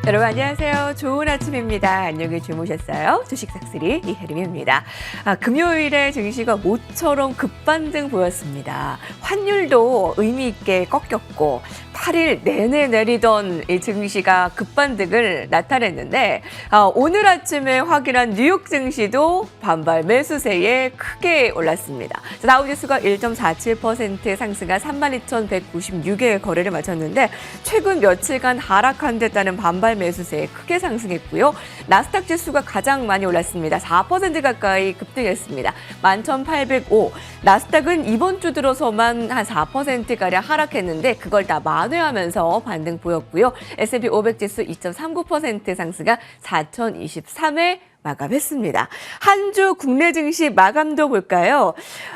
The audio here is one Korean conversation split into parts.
여러분 안녕하세요. 좋은 아침입니다. 안녕히 주무셨어요? 주식 싹쓸이 이혜림입니다. 금요일에 증시가 모처럼 급반등 보였습니다. 환율도 의미 있게 꺾였고 8일 내내 내리던 이 증시가 급반등을 나타냈는데 오늘 아침에 확인한 뉴욕 증시도 반발 매수세에 크게 올랐습니다. 다우지수가 1.47% 상승한 32,196의 거래를 마쳤는데 최근 며칠간 하락한 듯하는 반발 매수세에 크게 상승했고요. 나스닥 지수가 가장 많이 올랐습니다. 4% 가까이 급등했습니다. 11,805. 나스닥은 이번 주 들어서만 한 4%가량 하락했는데 그걸 다 만회하면서 반등 보였고요. S&P 500 지수 2.39% 상승한 4,023에 마감했습니다. 한 주 국내 증시 마감도 볼까요?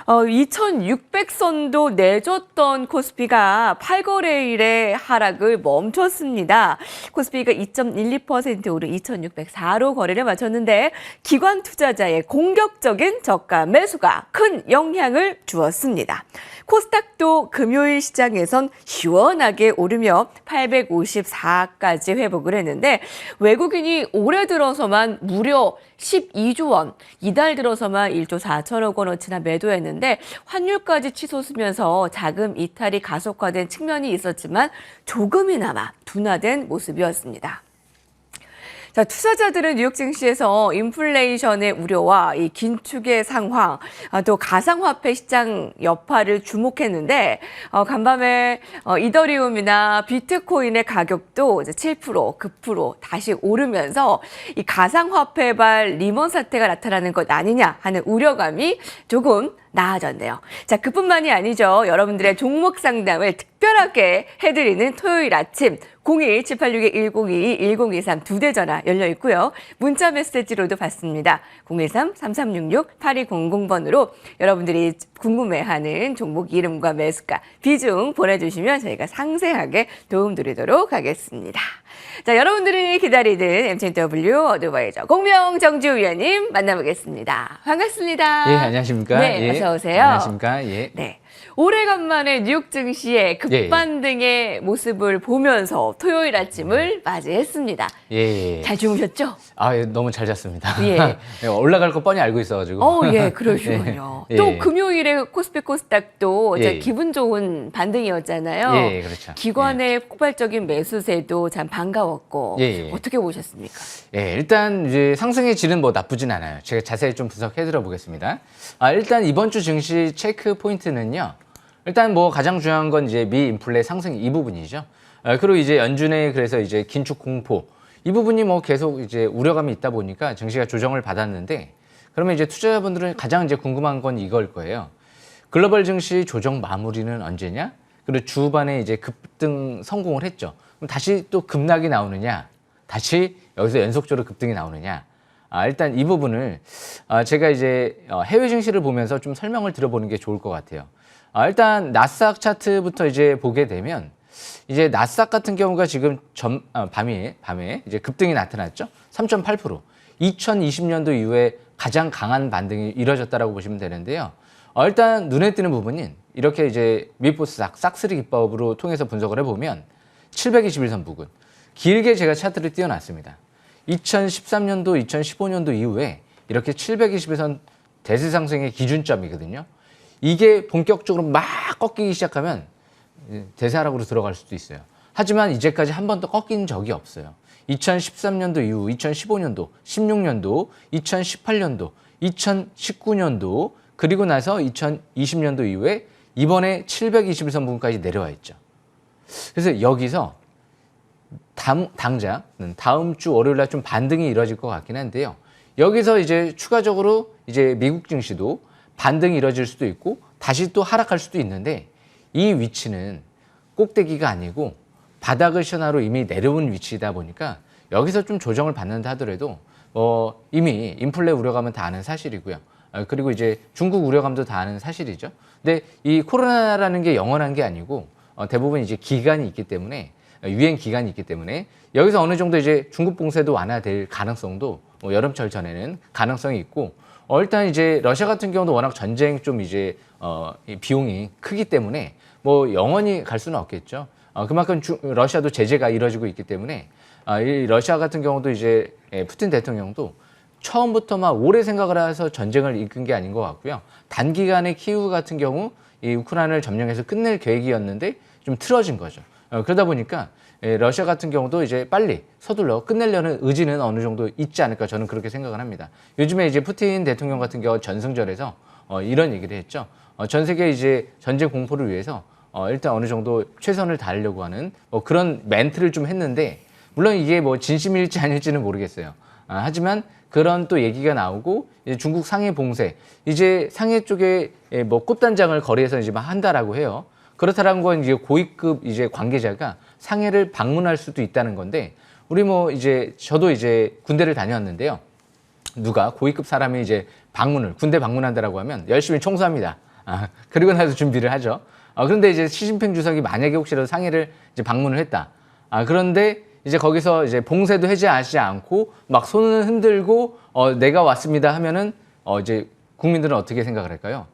2,600선도 내줬던 코스피가 8거래일에 하락을 멈췄습니다. 코스피가 2.12% 오른 2,604로 거래를 마쳤는데 기관 투자자의 공격적인 저가 매수가 큰 영향을 주었습니다. 코스닥도 금요일 시장에선 시원하게 오르며 854까지 회복을 했는데 외국인이 올해 들어서만 무려 12조 원, 이달 들어서만 1조 4천억 원어치나 매도했는데 환율까지 치솟으면서 자금 이탈이 가속화된 측면이 있었지만 조금이나마 둔화된 모습이었습니다. 자, 투자자들은 뉴욕 증시에서 인플레이션의 우려와 이 긴축의 상황, 또 가상화폐 시장 여파를 주목했는데 간밤에 이더리움이나 비트코인의 가격도 이제 7%, 급으로 다시 오르면서 이 가상화폐발 리먼 사태가 나타나는 것 아니냐 하는 우려감이 조금 나아졌네요. 자, 그뿐만이 아니죠. 여러분들의 종목 상담을 특별하게 해드리는 토요일 아침 01786-1022, 1023 두 대 전화 열려 있고요. 문자 메시지로도 받습니다. 013-3366-8200번으로 여러분들이 궁금해하는 종목 이름과 매수가, 비중 보내주시면 저희가 상세하게 도움드리도록 하겠습니다. 자, 여러분들이 기다리는 MCW 어드바이저 공명정주 위원님 만나보겠습니다. 반갑습니다. 예, 안녕하십니까? 네, 예. 어서 오세요. 안녕하십니까? 예. 네. 오래간만에 뉴욕 증시의 급반등의 모습을 보면서 토요일 아침을 맞이했습니다. 예. 잘 주무셨죠? 예, 너무 잘 잤습니다. 예. 올라갈 거 뻔히 알고 있어가지고. 예, 그러시군요. 예. 또 금요일에 코스피 코스닥도 예. 기분 좋은 반등이었잖아요. 예, 그렇죠. 기관의 폭발적인 매수세도 참 반가웠고 예. 어떻게 보셨습니까? 예, 일단 이제 상승의 질은 뭐 나쁘진 않아요. 제가 자세히 좀 분석해 들어보겠습니다. 일단 이번 주 증시 체크 포인트는요. 일단 뭐 가장 중요한 건 이제 미 인플레 상승 이 부분이죠. 그리고 이제 연준의 그래서 이제 긴축 공포 이 부분이 뭐 계속 이제 우려감이 있다 보니까 증시가 조정을 받았는데 그러면 이제 투자자분들은 가장 이제 궁금한 건 이걸 거예요. 글로벌 증시 조정 마무리는 언제냐? 그리고 주반에 이제 급등 성공을 했죠. 그럼 다시 또 급락이 나오느냐? 다시 여기서 연속적으로 급등이 나오느냐? 일단 이 부분을 제가 이제 해외 증시를 보면서 좀 설명을 드려보는 게 좋을 것 같아요. 일단 나스닥 차트부터 이제 보게 되면 이제 나스닥 같은 경우가 지금 밤에 이제 급등이 나타났죠. 3.8%. 2020년도 이후에 가장 강한 반등이 이뤄졌다라고 보시면 되는데요. 일단 눈에 띄는 부분인 이렇게 이제 밀보스 싹쓸이 기법으로 통해서 분석을 해보면 721선 부근 길게 제가 차트를 띄워놨습니다. 2013년도, 2015년도 이후에 이렇게 721선 대세 상승의 기준점이거든요. 이게 본격적으로 막 꺾이기 시작하면 대세 하락으로 들어갈 수도 있어요. 하지만 이제까지 한 번도 꺾인 적이 없어요. 2013년도 이후 2015년도, 16년도, 2018년도, 2019년도 그리고 나서 2020년도 이후에 이번에 721선 부분까지 내려와 있죠. 그래서 여기서 당장 다음 주 월요일 날 좀 반등이 이루어질 것 같긴 한데요. 여기서 이제 추가적으로 이제 미국 증시도 반등이 이루어질 수도 있고 다시 또 하락할 수도 있는데 이 위치는 꼭대기가 아니고 바닥을 시현하로 이미 내려온 위치이다 보니까 여기서 좀 조정을 받는다 하더라도 이미 인플레 우려감은 다 아는 사실이고요. 그리고 이제 중국 우려감도 다 아는 사실이죠. 근데 이 코로나라는 게 영원한 게 아니고 대부분 이제 기간이 있기 때문에 유행 기간이 있기 때문에 여기서 어느 정도 이제 중국 봉쇄도 완화될 가능성도 여름철 전에는 가능성이 있고 일단 이제 러시아 같은 경우도 워낙 전쟁 좀 이제 비용이 크기 때문에 뭐 영원히 갈 수는 없겠죠. 그만큼 러시아도 제재가 이루어지고 있기 때문에 이 러시아 같은 경우도 이제 푸틴 대통령도 처음부터 막 오래 생각을 해서 전쟁을 이끈 게 아닌 것 같고요. 단기간에 키이우 같은 경우 이 우크라이나를 점령해서 끝낼 계획이었는데 좀 틀어진 거죠. 그러다 보니까 러시아 같은 경우도 이제 빨리 서둘러 끝내려는 의지는 어느 정도 있지 않을까 저는 그렇게 생각을 합니다. 요즘에 이제 푸틴 대통령 같은 경우 전승절에서 이런 얘기를 했죠. 전 세계 이제 전쟁 공포를 위해서 일단 어느 정도 최선을 다하려고 하는 그런 멘트를 좀 했는데 물론 이게 뭐 진심일지 아닐지는 모르겠어요. 하지만 그런 또 얘기가 나오고 이제 중국 상해 봉쇄 이제 상해 쪽에 뭐 꽃단장을 거리에서 이제 막 한다라고 해요. 그렇다라는 건 이제 고위급 이제 관계자가 상해를 방문할 수도 있다는 건데 우리 뭐 이제 저도 이제 군대를 다녀왔는데요. 누가 고위급 사람이 이제 군대 방문한다라고 하면 열심히 청소합니다. 그리고 나서 준비를 하죠. 그런데 이제 시진핑 주석이 만약에 혹시라도 상해를 이제 방문을 했다. 그런데 이제 거기서 이제 봉쇄도 해제하지 않고 막 손을 흔들고 내가 왔습니다 하면은 이제 국민들은 어떻게 생각을 할까요?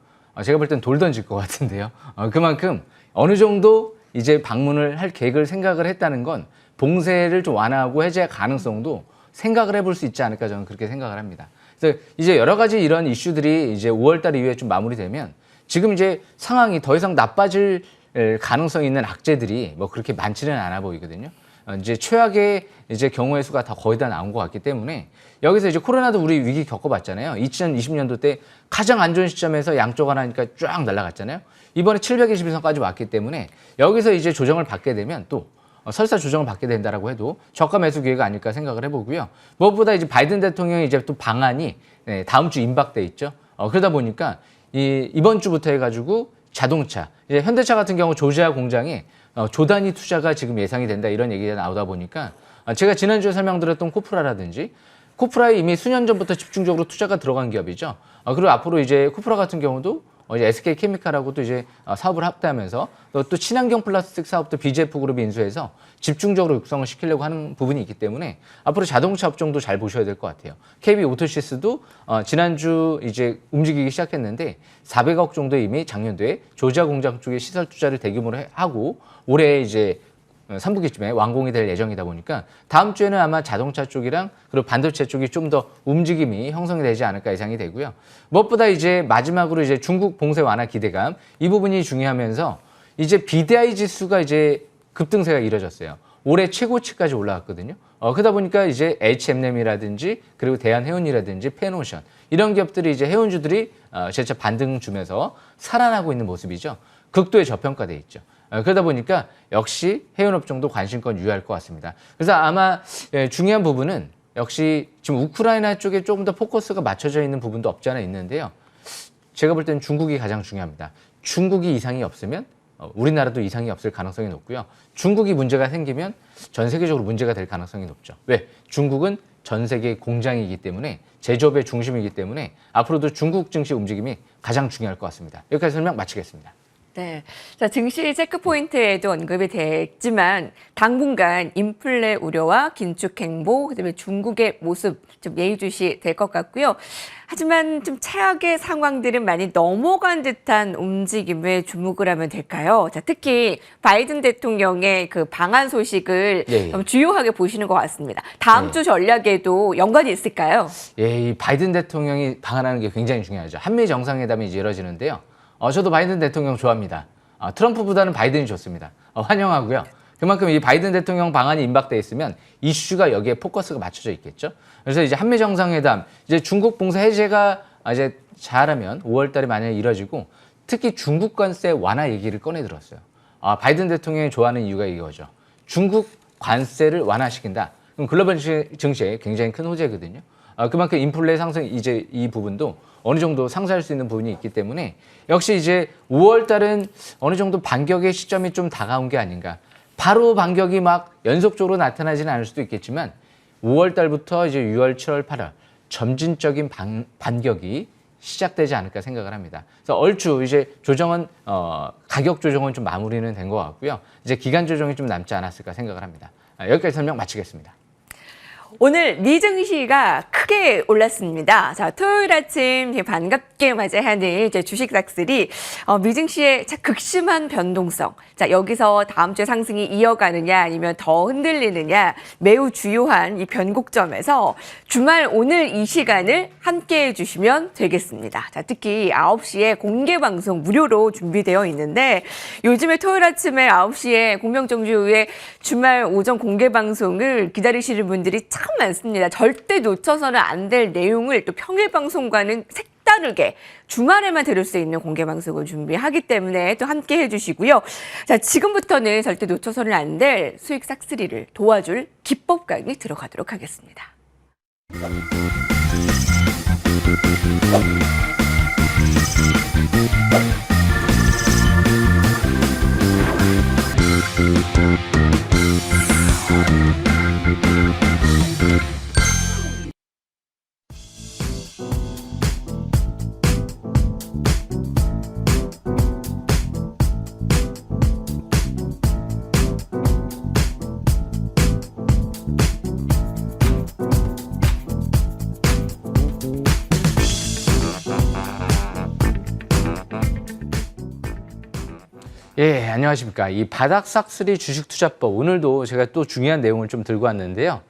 제가 볼 땐 돌 던질 것 같은데요. 그만큼 어느 정도 이제 방문을 할 계획을 생각을 했다는 건 봉쇄를 좀 완화하고 해제 가능성도 생각을 해볼 수 있지 않을까 저는 그렇게 생각을 합니다. 그래서 이제 여러 가지 이런 이슈들이 이제 5월달 이후에 좀 마무리되면 지금 이제 상황이 더 이상 나빠질 가능성이 있는 악재들이 뭐 그렇게 많지는 않아 보이거든요. 이제 최악의 이제 경우의 수가 다 거의 다 나온 것 같기 때문에 여기서 이제 코로나도 우리 위기 겪어봤잖아요. 2020년도 때 가장 안 좋은 시점에서 양쪽 하나니까 쫙 날아갔잖아요. 이번에 720일선까지 왔기 때문에 여기서 이제 조정을 받게 되면 또 설사 조정을 받게 된다라고 해도 저가 매수 기회가 아닐까 생각을 해보고요. 무엇보다 이제 바이든 대통령이 이제 또 방안이 다음 주 임박돼 있죠. 그러다 보니까 이번 주부터 해가지고 자동차, 이제 현대차 같은 경우 조지아 공장에 조 단위 투자가 지금 예상이 된다 이런 얘기가 나오다 보니까 제가 지난주에 설명드렸던 코프라라든지 코프라에 이미 수년 전부터 집중적으로 투자가 들어간 기업이죠. 그리고 앞으로 이제 코프라 같은 경우도 이제 SK케미칼하고도 이제 사업을 합대하면서 또 친환경 플라스틱 사업도 BGF 그룹이 인수해서 집중적으로 육성을 시키려고 하는 부분이 있기 때문에 앞으로 자동차 업종도 잘 보셔야 될 것 같아요. KB 오토시스도 지난주 이제 움직이기 시작했는데 400억 정도 이미 작년도에 조지아 공장 쪽에 시설 투자를 대규모로 하고 올해 이제 3분기쯤에 완공이 될 예정이다 보니까 다음 주에는 아마 자동차 쪽이랑 그리고 반도체 쪽이 좀 더 움직임이 형성이 되지 않을까 예상이 되고요. 무엇보다 이제 마지막으로 이제 중국 봉쇄 완화 기대감 이 부분이 중요하면서 이제 BDI 지수가 이제 급등세가 이뤄졌어요. 올해 최고치까지 올라갔거든요. 그러다 보니까 이제 H&M이라든지 그리고 대한해운이라든지 펜오션 이런 기업들이 이제 해운주들이 재차 반등 주면서 살아나고 있는 모습이죠. 극도의 저평가돼 있죠. 그러다 보니까 역시 해운업종도 관심권 유효할 것 같습니다. 그래서 아마 중요한 부분은 역시 지금 우크라이나 쪽에 조금 더 포커스가 맞춰져 있는 부분도 없지 않아 있는데요. 제가 볼 때는 중국이 가장 중요합니다. 중국이 이상이 없으면 우리나라도 이상이 없을 가능성이 높고요. 중국이 문제가 생기면 전 세계적으로 문제가 될 가능성이 높죠. 왜? 중국은 전 세계 공장이기 때문에 제조업의 중심이기 때문에 앞으로도 중국 증시 움직임이 가장 중요할 것 같습니다. 여기까지 설명 마치겠습니다. 네. 자, 증시 체크 포인트에도 언급이 됐지만 당분간 인플레 우려와 긴축 행보, 그다음에 중국의 모습 좀 예의주시 될 것 같고요. 하지만 좀 최악의 상황들은 많이 넘어간 듯한 움직임에 주목을 하면 될까요? 자, 특히 바이든 대통령의 그 방한 소식을 좀 주요하게 보시는 것 같습니다. 다음 주 전략에도 연관이 있을까요? 예, 이 바이든 대통령이 방한하는 게 굉장히 중요하죠. 한미 정상회담이 이제 이뤄지는데요. 저도 바이든 대통령 좋아합니다. 트럼프보다는 바이든이 좋습니다. 환영하고요. 그만큼 이 바이든 대통령 방안이 임박돼 있으면 이슈가 여기에 포커스가 맞춰져 있겠죠. 그래서 이제 한미 정상회담, 이제 중국 봉쇄 해제가 이제 잘하면 5월달에 만약에 이뤄지고 특히 중국 관세 완화 얘기를 꺼내 들었어요. 바이든 대통령이 좋아하는 이유가 이거죠. 중국 관세를 완화시킨다. 그럼 글로벌 증시에 굉장히 큰 호재거든요. 그만큼 인플레 상승 이제 이 부분도 어느 정도 상쇄할 수 있는 부분이 있기 때문에 역시 이제 5월 달은 어느 정도 반격의 시점이 좀 다가온 게 아닌가. 바로 반격이 막 연속적으로 나타나지는 않을 수도 있겠지만 5월 달부터 이제 6월, 7월, 8월 점진적인 반격이 시작되지 않을까 생각을 합니다. 그래서 얼추 이제 조정은 가격 조정은 좀 마무리는 된 것 같고요. 이제 기간 조정이 좀 남지 않았을까 생각을 합니다. 여기까지 설명 마치겠습니다. 오늘 미증시가 크게 올랐습니다. 자, 토요일 아침 반갑게 맞이하는 이제 주식닥들이 미증시의 극심한 변동성. 자, 여기서 다음 주에 상승이 이어가느냐 아니면 더 흔들리느냐 매우 주요한 이 변곡점에서 주말 오늘 이 시간을 함께 해주시면 되겠습니다. 자, 특히 9시에 공개 방송 무료로 준비되어 있는데 요즘에 토요일 아침에 9시에 공명정주 이후에 주말 오전 공개 방송을 기다리시는 분들이 참 많습니다. 절대 놓쳐서는 안 될 내용을 또 평일 방송과는 색다르게 주말에만 들을 수 있는 공개 방송을 준비하기 때문에 또 함께 해주시고요. 자, 지금부터는 절대 놓쳐서는 안 될 수익 싹쓸이를 도와줄 기법 강의 들어가도록 하겠습니다. 예, 안녕하십니까. 이 바닥 싹쓸이 주식투자법, 오늘도 제가 또 중요한 내용을 좀 들고 왔는데요.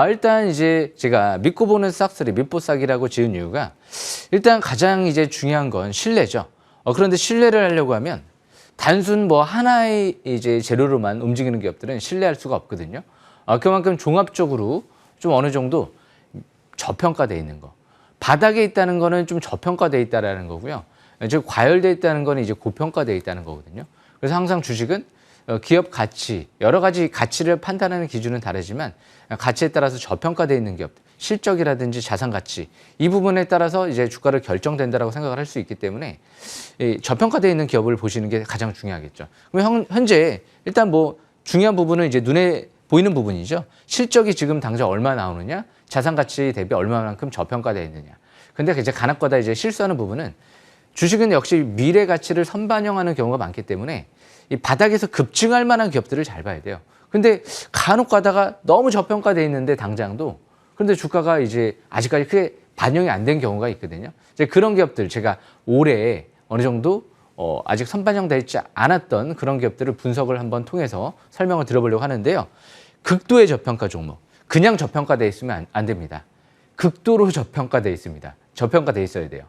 일단 이제 제가 믿고 보는 싹쓸이, 믿보싹이라고 지은 이유가 일단 가장 이제 중요한 건 신뢰죠. 그런데 신뢰를 하려고 하면 단순 뭐 하나의 이제 재료로만 움직이는 기업들은 신뢰할 수가 없거든요. 그만큼 종합적으로 좀 어느 정도 저평가되어 있는 거. 바닥에 있다는 거는 좀 저평가되어 있다라는 거고요. 즉 과열되어 있다는 거는 이제 고평가되어 있다는 거거든요. 그래서 항상 주식은 기업 가치, 여러 가지 가치를 판단하는 기준은 다르지만 가치에 따라서 저평가되어 있는 기업, 실적이라든지 자산 가치, 이 부분에 따라서 이제 주가를 결정된다라고 생각을 할 수 있기 때문에 저평가되어 있는 기업을 보시는 게 가장 중요하겠죠. 그럼 현재 일단 뭐 중요한 부분은 이제 눈에 보이는 부분이죠. 실적이 지금 당장 얼마 나오느냐, 자산 가치 대비 얼마만큼 저평가되어 있느냐. 근데 이제 간혹가다 이제 실수하는 부분은 주식은 역시 미래 가치를 선반영하는 경우가 많기 때문에 이 바닥에서 급증할 만한 기업들을 잘 봐야 돼요. 근데 간혹 가다가 너무 저평가돼 있는데 당장도 그런데 주가가 이제 아직까지 크게 반영이 안 된 경우가 있거든요. 이제 그런 기업들 제가 올해 어느 정도 아직 선반영되지 않았던 그런 기업들을 분석을 한번 통해서 설명을 드려보려고 하는데요. 극도의 저평가 종목, 그냥 저평가돼 있으면 안 됩니다. 극도로 저평가돼 있습니다. 저평가돼 있어야 돼요.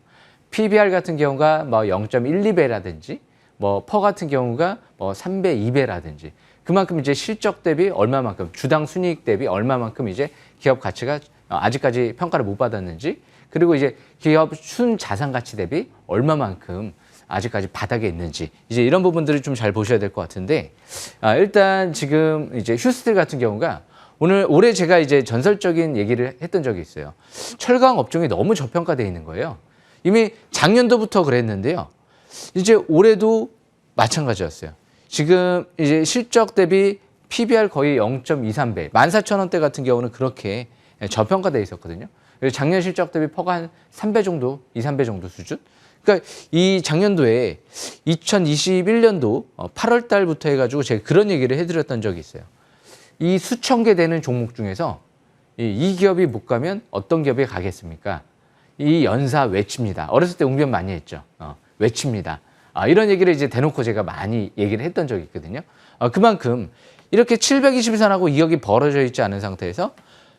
PBR 같은 경우가 뭐 0.12배라든지 뭐 퍼 같은 경우가 뭐 3배, 2배라든지 그만큼 이제 실적 대비 얼마만큼 주당 순이익 대비 얼마만큼 이제 기업 가치가 아직까지 평가를 못 받았는지 그리고 이제 기업 순 자산 가치 대비 얼마만큼 아직까지 바닥에 있는지 이제 이런 부분들을 좀 잘 보셔야 될 것 같은데 일단 지금 이제 휴스틸 같은 경우가 올해 제가 이제 전설적인 얘기를 했던 적이 있어요. 철강 업종이 너무 저평가되어 있는 거예요. 이미 작년도부터 그랬는데요. 이제 올해도 마찬가지였어요. 지금 이제 실적 대비 PBR 거의 0.23배, 14,000원대 같은 경우는 그렇게 저평가되어 있었거든요. 작년 실적 대비 퍼가 한 3배 정도, 2, 3배 정도 수준? 그러니까 이 작년도에 2021년도 8월 달부터 해가지고 제가 그런 얘기를 해드렸던 적이 있어요. 이 수천 개 되는 종목 중에서 이 기업이 못 가면 어떤 기업이 가겠습니까? 이 연사 외칩니다. 어렸을 때 웅변 많이 했죠. 외칩니다. 이런 얘기를 이제 대놓고 제가 많이 얘기를 했던 적이 있거든요. 그만큼 이렇게 720선하고 2억이 벌어져 있지 않은 상태에서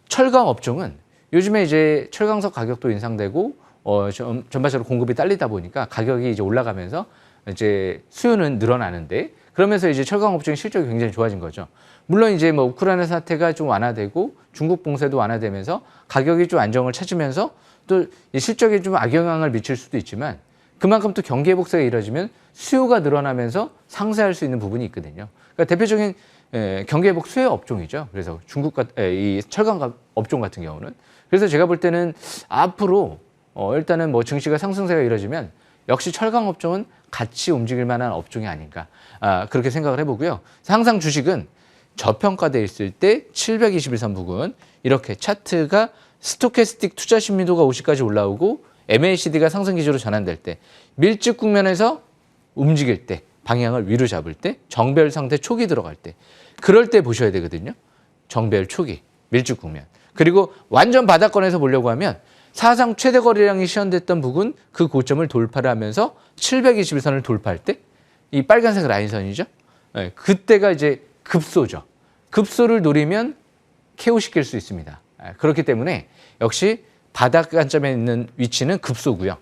철강 업종은 요즘에 이제 철강석 가격도 인상되고 전반적으로 공급이 딸리다 보니까 가격이 이제 올라가면서 이제 수요는 늘어나는데 그러면서 이제 철강 업종의 실적이 굉장히 좋아진 거죠. 물론 이제 뭐 우크라이나 사태가 좀 완화되고 중국 봉쇄도 완화되면서 가격이 좀 안정을 찾으면서 또 실적에 좀 악영향을 미칠 수도 있지만 그만큼 또 경기 회복세가 이루어지면 수요가 늘어나면서 상쇄할 수 있는 부분이 있거든요. 그러니까 대표적인 경기 회복 수혜 업종이죠. 그래서 이 철강 업종 같은 경우는 그래서 제가 볼 때는 앞으로 일단은 뭐 증시가 상승세가 이루어지면 역시 철강 업종은 같이 움직일 만한 업종이 아닌가 그렇게 생각을 해보고요. 항상 주식은 저평가되어 있을 때 721선 부근 이렇게 차트가 스토캐스틱 투자 신뢰도가 50까지 올라오고 MACD가 상승 기조로 전환될 때 밀집 국면에서 움직일 때 방향을 위로 잡을 때 정배열 상태 초기 들어갈 때 그럴 때 보셔야 되거든요. 정배열 초기 밀집 국면. 그리고 완전 바닥권에서 보려고 하면 사상 최대 거래량이 시현됐던 부근 그 고점을 돌파를 하면서 721선을 돌파할 때 이 빨간색 라인선이죠. 네, 그때가 이제 급소죠. 급소를 노리면 KO 시킬 수 있습니다. 그렇기 때문에 역시 바닥 관점에 있는 위치는 급소고요.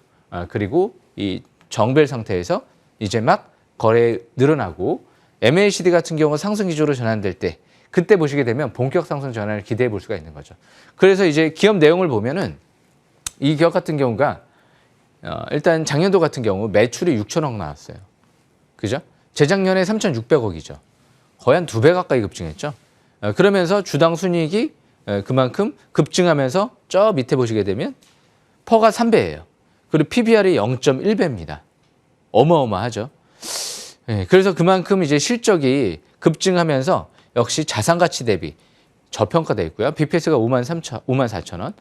그리고 이 정벨 상태에서 이제 막 거래 늘어나고 MACD 같은 경우 상승 기조로 전환될 때 그때 보시게 되면 본격 상승 전환을 기대해 볼 수가 있는 거죠. 그래서 이제 기업 내용을 보면은 이 기업 같은 경우가 일단 작년도 같은 경우 매출이 6천억 나왔어요. 그죠? 재작년에 3,600억이죠. 거의 한 2배 가까이 급증했죠. 그러면서 주당 순이익이 그만큼 급증하면서 저 밑에 보시게 되면 퍼가 3배예요. 그리고 PBR이 0.1배입니다. 어마어마하죠. 그래서 그만큼 이제 실적이 급증하면서 역시 자산 가치 대비 저평가되어 있고요. BPS가 54,000원.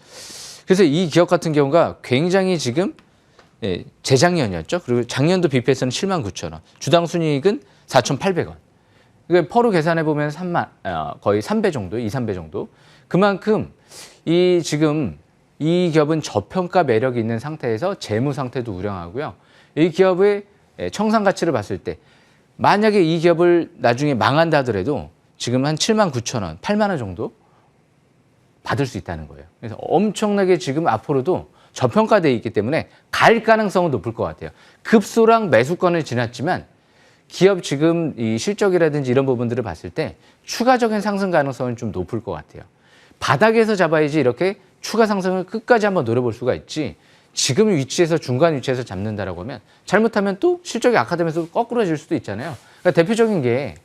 그래서 이 기업 같은 경우가 굉장히 지금 재작년이었죠. 그리고 작년도 BPS는 79,000원. 주당 순이익은 4,800원. 그러니까 퍼로 계산해 보면 거의 3배 정도, 2, 3배 정도. 그만큼 지금 이 기업은 저평가 매력이 있는 상태에서 재무 상태도 우량하고요. 이 기업의 청산 가치를 봤을 때 만약에 이 기업을 나중에 망한다 하더라도 지금 한 79,000원, 8만 원 정도 받을 수 있다는 거예요. 그래서 엄청나게 지금 앞으로도 저평가되어 있기 때문에 갈 가능성은 높을 것 같아요. 급소랑 매수권을 지났지만 기업 지금 이 실적이라든지 이런 부분들을 봤을 때 추가적인 상승 가능성은 좀 높을 것 같아요. 바닥에서 잡아야지 이렇게 추가 상승을 끝까지 한번 노려볼 수가 있지 지금 위치에서 중간 위치에서 잡는다라고 하면 잘못하면 또 실적이 악화되면서 거꾸로질 수도 있잖아요. 그러니까 대표적인 게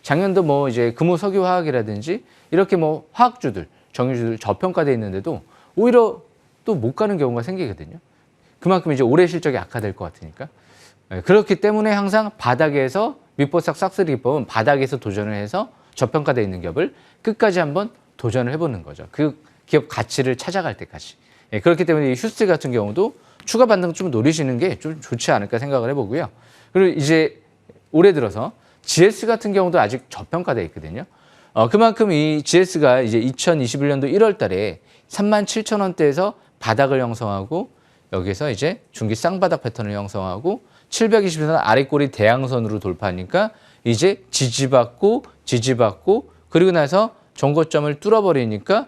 작년도 뭐 이제 금호 석유 화학이라든지 이렇게 뭐 화학주들, 정유주들 저평가되어 있는데도 오히려 또 못 가는 경우가 생기거든요. 그만큼 이제 올해 실적이 악화될 것 같으니까. 그렇기 때문에 항상 바닥에서 밑보싹 싹쓸이 기법은 바닥에서 도전을 해서 저평가되어 있는 기업을 끝까지 한번 도전을 해보는 거죠. 그 기업 가치를 찾아갈 때까지. 그렇기 때문에 이 휴스트 같은 경우도 추가 반등 좀 노리시는 게 좀 좋지 않을까 생각을 해보고요. 그리고 이제 올해 들어서 GS 같은 경우도 아직 저평가되어 있거든요. 그만큼 이 GS가 이제 2021년도 1월 달에 37,000원대에서 바닥을 형성하고 여기서 이제 중기 쌍바닥 패턴을 형성하고 720선 아래꼬리 대양선으로 돌파하니까 이제 지지받고 그리고 나서 전고점을 뚫어버리니까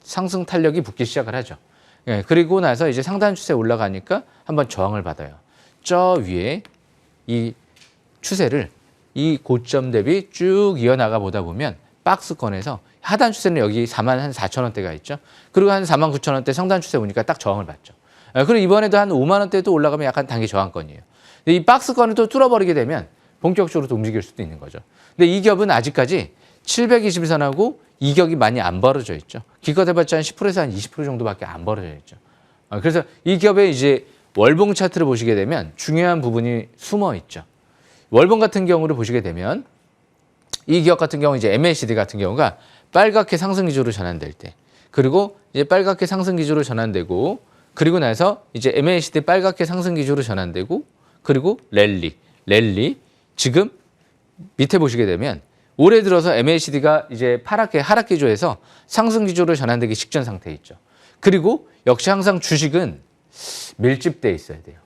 상승 탄력이 붙기 시작을 하죠. 그리고 나서 이제 상단 추세 올라가니까 한번 저항을 받아요. 저 위에 이 추세를 이 고점 대비 쭉 이어나가 보다 보면 박스권에서 하단 추세는 여기 44,000원대가 있죠. 그리고 한 49,000원대 상단 추세 오니까 딱 저항을 받죠. 그리고 이번에도 한 5만 원대 또 올라가면 약간 단기 저항권이에요. 근데 이 박스권을 또 뚫어버리게 되면 본격적으로 또 움직일 수도 있는 거죠. 근데 이 기업은 아직까지 721선하고 이격이 많이 안 벌어져 있죠. 기껏 해봤자 한 10%에서 한 20% 정도밖에 안 벌어져 있죠. 그래서 이 기업의 이제 월봉 차트를 보시게 되면 중요한 부분이 숨어 있죠. 월봉 같은 경우를 보시게 되면 이 기업 같은 경우 이제 MACD 같은 경우가 빨갛게 상승 기조로 전환될 때, 그리고 이제 빨갛게 상승 기조로 전환되고, 그리고 나서 이제 MACD 빨갛게 상승 기조로 전환되고, 그리고 랠리. 지금 밑에 보시게 되면 올해 들어서 MACD가 이제 파랗게 하락 기조에서 상승 기조로 전환되기 직전 상태에 있죠. 그리고 역시 항상 주식은 밀집돼 있어야 돼요.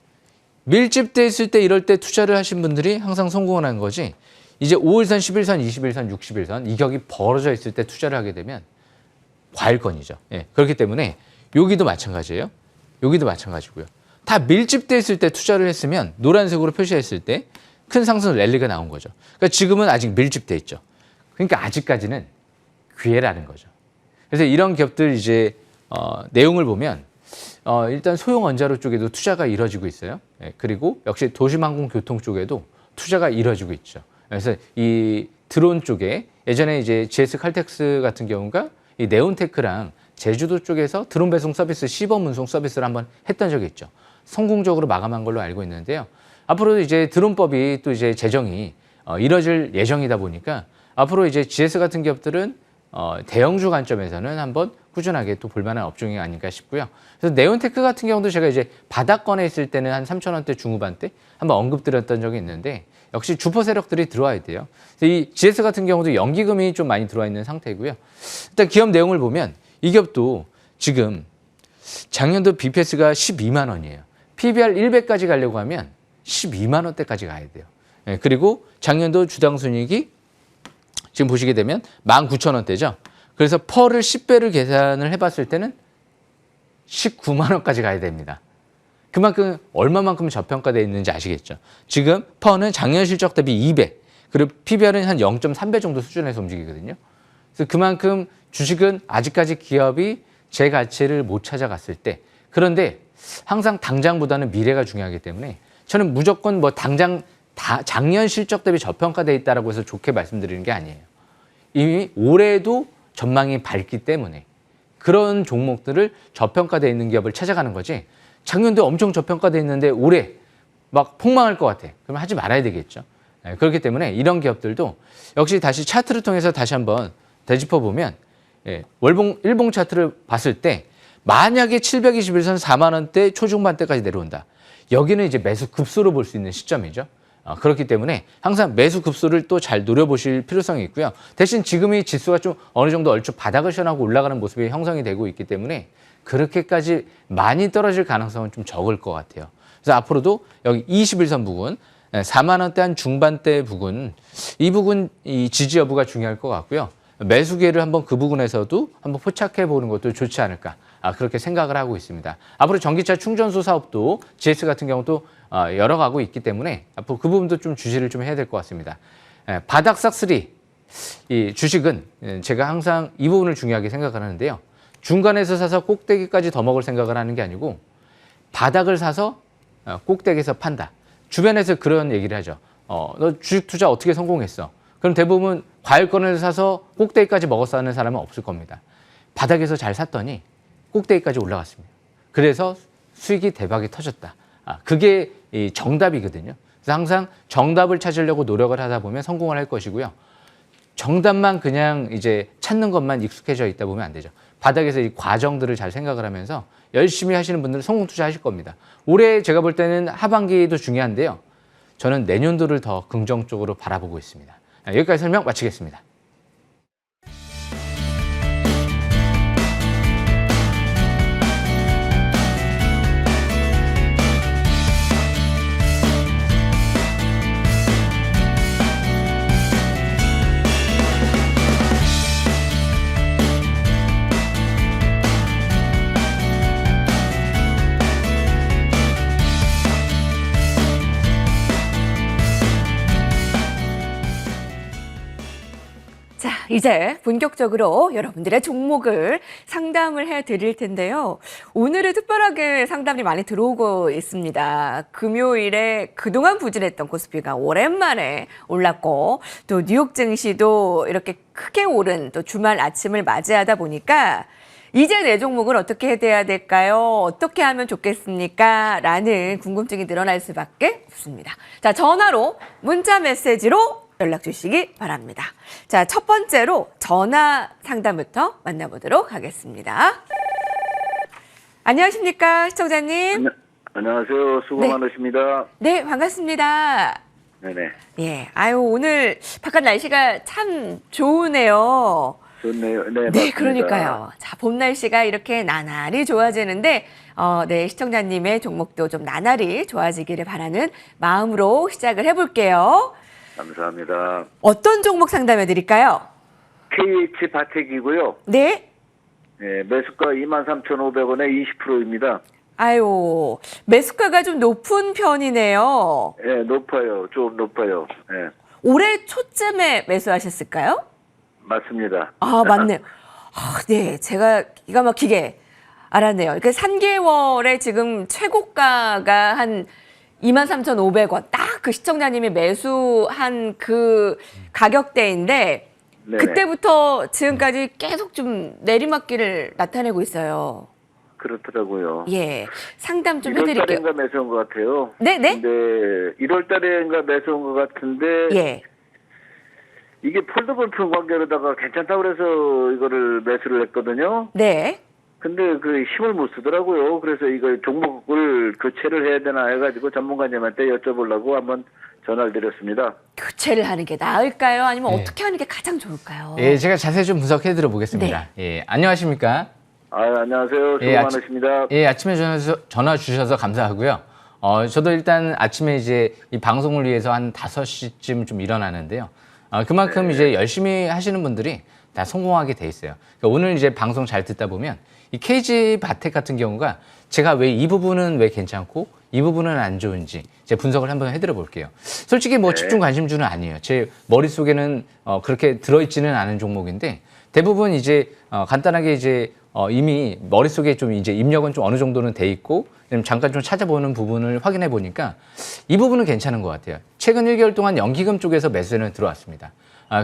밀집돼 있을 때 이럴 때 투자를 하신 분들이 항상 성공을 한 거지. 이제 5일선, 11선, 21선, 60일선 이 격이 벌어져 있을 때 투자를 하게 되면 과일권이죠. 그렇기 때문에 여기도 마찬가지예요. 여기도 마찬가지고요. 다 밀집돼 있을 때 투자를 했으면 노란색으로 표시했을 때 큰 상승 랠리가 나온 거죠. 그러니까 지금은 아직 밀집돼 있죠. 그러니까 아직까지는 기회라는 거죠. 그래서 이런 기업들 이제 내용을 보면 일단 소형 원자로 쪽에도 투자가 이루어지고 있어요. 그리고 역시 도심항공교통 쪽에도 투자가 이루어지고 있죠. 그래서 이 드론 쪽에 예전에 이제 GS 칼텍스 같은 경우가 이 네온테크랑 제주도 쪽에서 드론 배송 서비스, 시범 운송 서비스를 한번 했던 적이 있죠. 성공적으로 마감한 걸로 알고 있는데요. 앞으로 이제 드론법이 또 이제 제정이 이뤄질 예정이다 보니까 앞으로 이제 GS 같은 기업들은 대형주 관점에서는 한번 꾸준하게 또 볼만한 업종이 아닐까 싶고요. 그래서 네온테크 같은 경우도 제가 이제 바닥권에 있을 때는 한 3,000원대 중후반대 한번 언급드렸던 적이 있는데 역시 주포 세력들이 들어와야 돼요. 그래서 이 GS 같은 경우도 연기금이 좀 많이 들어와 있는 상태고요. 일단 기업 내용을 보면 이 기업도 지금 작년도 BPS가 12만 원이에요. PBR 100까지 가려고 하면 12만 원대까지 가야 돼요. 예, 그리고 작년도 주당 순이익이 지금 보시게 되면 19,000원대죠. 그래서 펄을 10배를 계산을 해봤을 때는 19만 원까지 가야 됩니다. 그만큼 얼마만큼 저평가되어 있는지 아시겠죠. 지금 펄은 작년 실적 대비 200, 그리고 PBR은 한 0.3배 정도 수준에서 움직이거든요. 그래서 그만큼 주식은 아직까지 기업이 제 가치를 못 찾아갔을 때, 그런데 항상 당장보다는 미래가 중요하기 때문에 저는 무조건 뭐 당장 작년 실적 대비 저평가되어 있다라고 해서 좋게 말씀드리는 게 아니에요. 이미 올해도 전망이 밝기 때문에 그런 종목들을 저평가되어 있는 기업을 찾아가는 거지, 작년도 엄청 저평가되어 있는데 올해 막 폭망할 것 같아. 그러면 하지 말아야 되겠죠. 그렇기 때문에 이런 기업들도 역시 다시 차트를 통해서 다시 한번 되짚어보면, 일봉 차트를 봤을 때 만약에 721선 4만 원대 초중반대까지 내려온다. 여기는 이제 매수 급소로 볼 수 있는 시점이죠. 그렇기 때문에 항상 매수 급소를 또 잘 노려보실 필요성이 있고요. 대신 지금 이 지수가 좀 어느 정도 얼추 바닥을 시현하고 올라가는 모습이 형성이 되고 있기 때문에 그렇게까지 많이 떨어질 가능성은 좀 적을 것 같아요. 그래서 앞으로도 여기 21선 부근, 4만 원대 한 중반대 부근, 이 부분 이 지지 여부가 중요할 것 같고요. 매수 기회를 한번 그 부분에서도 한번 포착해 보는 것도 좋지 않을까, 그렇게 생각을 하고 있습니다. 앞으로 전기차 충전소 사업도 GS 같은 경우도 열어가고 있기 때문에 앞으로 그 부분도 좀 주시를 좀 해야 될 것 같습니다. 바닥 싹쓸이, 이 주식은 제가 항상 이 부분을 중요하게 생각을 하는데요. 중간에서 사서 꼭대기까지 더 먹을 생각을 하는 게 아니고 바닥을 사서 꼭대기에서 판다. 주변에서 그런 얘기를 하죠. 너 주식 투자 어떻게 성공했어? 그럼 대부분 과일권을 사서 꼭대기까지 먹었어 하는 사람은 없을 겁니다. 바닥에서 잘 샀더니 꼭대기까지 올라갔습니다. 그래서 수익이 대박이 터졌다. 그게 이 정답이거든요. 그래서 항상 정답을 찾으려고 노력을 하다 보면 성공을 할 것이고요. 정답만 그냥 이제 찾는 것만 익숙해져 있다 보면 안 되죠. 바닥에서 이 과정들을 잘 생각을 하면서 열심히 하시는 분들은 성공 투자하실 겁니다. 올해 제가 볼 때는 하반기도 중요한데요. 저는 내년도를 더 긍정적으로 바라보고 있습니다. 여기까지 설명 마치겠습니다. 자, 이제 본격적으로 여러분들의 종목을 상담을 해드릴 텐데요. 오늘은 특별하게 상담이 많이 들어오고 있습니다. 금요일에 그동안 부진했던 코스피가 오랜만에 올랐고, 또 뉴욕 증시도 이렇게 크게 오른 또 주말 아침을 맞이하다 보니까 이제 내 종목을 어떻게 해야 될까요? 어떻게 하면 좋겠습니까? 라는 궁금증이 늘어날 수밖에 없습니다. 자, 전화로, 문자 메시지로 연락 주시기 바랍니다. 자, 첫 번째로 전화 상담부터 만나보도록 하겠습니다. 안녕하십니까, 시청자님? 안녕하세요. 수고 많으십니다. 네, 반갑습니다. 네네. 예, 아유, 오늘 바깥 날씨가 참 좋으네요. 좋네요. 네, 네, 맞습니다. 그러니까요. 자, 봄 날씨가 이렇게 나날이 좋아지는데, 네, 시청자님의 종목도 좀 나날이 좋아지기를 바라는 마음으로 시작을 해볼게요. 감사합니다. 어떤 종목 상담해 드릴까요? KH 바텍이고요. 네. 네, 매수가 23,500원에 20%입니다. 아유, 매수가가 좀 높은 편이네요. 네, 높아요. 좀 높아요. 네, 올해 초쯤에 매수하셨을까요? 맞습니다. 아, 맞네요. 네, 제가 기가 막히게 알았네요. 그러니까 3개월에 지금 최고가가 한 23,500원. 딱 그 시청자님이 매수한 그 가격대인데, 네네. 그때부터 지금까지 계속 좀 내리막길을 나타내고 있어요. 그렇더라고요. 예, 상담 좀 해드릴게요. 1월달인가 매수한 것 같아요. 네네. 근데 1월달인가 매수한 것 같은데 예. 이게 폴더블프 관계로다가 괜찮다고 그래서 이거를 매수를 했거든요. 네. 근데 그 힘을 못 쓰더라고요. 그래서 이거 종목을 교체를 해야 되나 해가지고 전문가님한테 여쭤보려고 한번 전화를 드렸습니다. 교체를 하는 게 나을까요? 아니면 네. 어떻게 하는 게 가장 좋을까요? 예, 제가 자세히 좀 분석해드려 보겠습니다. 예, 안녕하십니까? 안녕하세요. 수고 예, 많으십니다. 예, 아침에 전화 주셔서 감사하고요. 저도 일단 아침에 이제 이 방송을 위해서 한 5시쯤 좀 일어나는데요. 그만큼 이제 열심히 하시는 분들이 다 성공하게 돼 있어요. 그러니까 오늘 이제 방송 잘 듣다 보면 이 KG 바텍 같은 경우가 제가 왜 이 부분은 왜 괜찮고 이 부분은 안 좋은지 제 분석을 한번 해드려 볼게요. 솔직히 뭐 집중 관심주는 아니에요. 제 머릿속에는 그렇게 들어있지는 않은 종목인데 대부분 이제 간단하게 이제 이미 머릿속에 좀 이제 입력은 좀 어느 정도는 돼 있고 잠깐 좀 찾아보는 부분을 확인해 보니까 이 부분은 괜찮은 것 같아요. 최근 1개월 동안 연기금 쪽에서 매수는 들어왔습니다.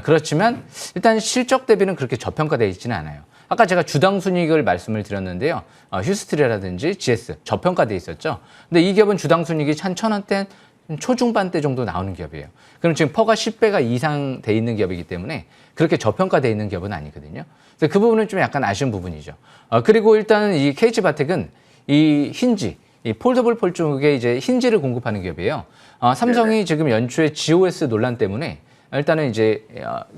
그렇지만 일단 실적 대비는 그렇게 저평가되어 있지는 않아요. 아까 제가 주당 순이익을 말씀을 드렸는데요. 휴스트레라든지 GS 저평가되어 있었죠. 근데 이 기업은 주당 순이익이 한 1,000원대 초중반대 정도 나오는 기업이에요. 그럼 지금 퍼가 10배가 이상 돼 있는 기업이기 때문에 그렇게 저평가되어 있는 기업은 아니거든요. 그래서 그 부분은 좀 약간 아쉬운 부분이죠. 그리고 일단은 이 KG바텍은 이 힌지, 이 폴더블 폴 쪽에 이제 힌지를 공급하는 기업이에요. 삼성이 지금 연초에 GOS 논란 때문에 일단은 이제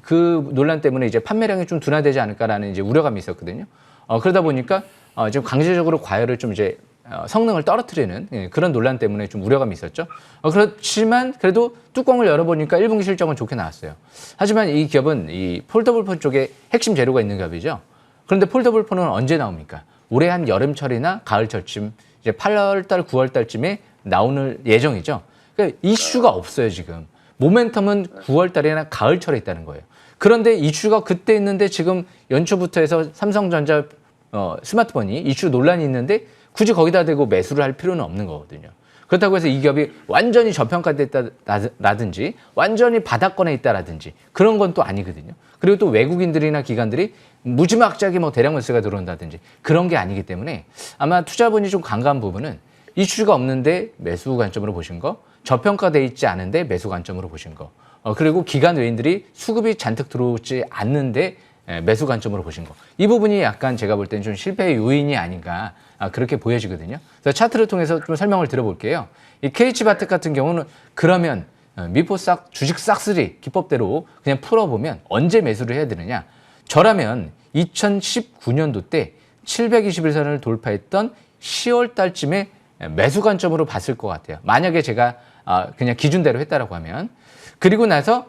그 논란 때문에 이제 판매량이 좀 둔화되지 않을까라는 이제 우려감이 있었거든요. 그러다 보니까 지금 강제적으로 과열을 좀 이제 성능을 떨어뜨리는 그런 논란 때문에 좀 우려감이 있었죠. 그렇지만 그래도 뚜껑을 열어보니까 1분기 실적은 좋게 나왔어요. 하지만 이 기업은 이 폴더블폰 쪽에 핵심 재료가 있는 기업이죠. 그런데 폴더블폰은 언제 나옵니까? 올해 한 여름철이나 가을철쯤 이제 8월달, 9월달쯤에 나오는 예정이죠. 그러니까 이슈가 없어요 지금. 모멘텀은 9월달이나 가을철에 있다는 거예요. 그런데 이슈가 그때 있는데 지금 연초부터 해서 삼성전자 스마트폰이 이슈 논란이 있는데 굳이 거기다 대고 매수를 할 필요는 없는 거거든요. 그렇다고 해서 이 기업이 완전히 저평가됐다라든지 완전히 바닥권에 있다라든지 그런 건 또 아니거든요. 그리고 또 외국인들이나 기관들이 무지막지하게 뭐 대량 매수가 들어온다든지 그런 게 아니기 때문에 아마 투자분이 좀 간과한 부분은 이슈가 없는데 매수 관점으로 보신 거, 저평가돼 있지 않은데 매수 관점으로 보신 거, 그리고 기관 외인들이 수급이 잔뜩 들어오지 않는데 매수 관점으로 보신 거. 이 부분이 약간 제가 볼 때는 좀 실패의 요인이 아닌가 그렇게 보여지거든요. 그래서 차트를 통해서 좀 설명을 드려볼게요. 이 KG바텍 같은 경우는 그러면 미포 주식 싹쓸이 기법대로 그냥 풀어보면 언제 매수를 해야 되느냐. 저라면 2019년도 때 721선을 돌파했던 10월 달쯤에 매수 관점으로 봤을 것 같아요. 만약에 제가 그냥 기준대로 했다라고 하면. 그리고 나서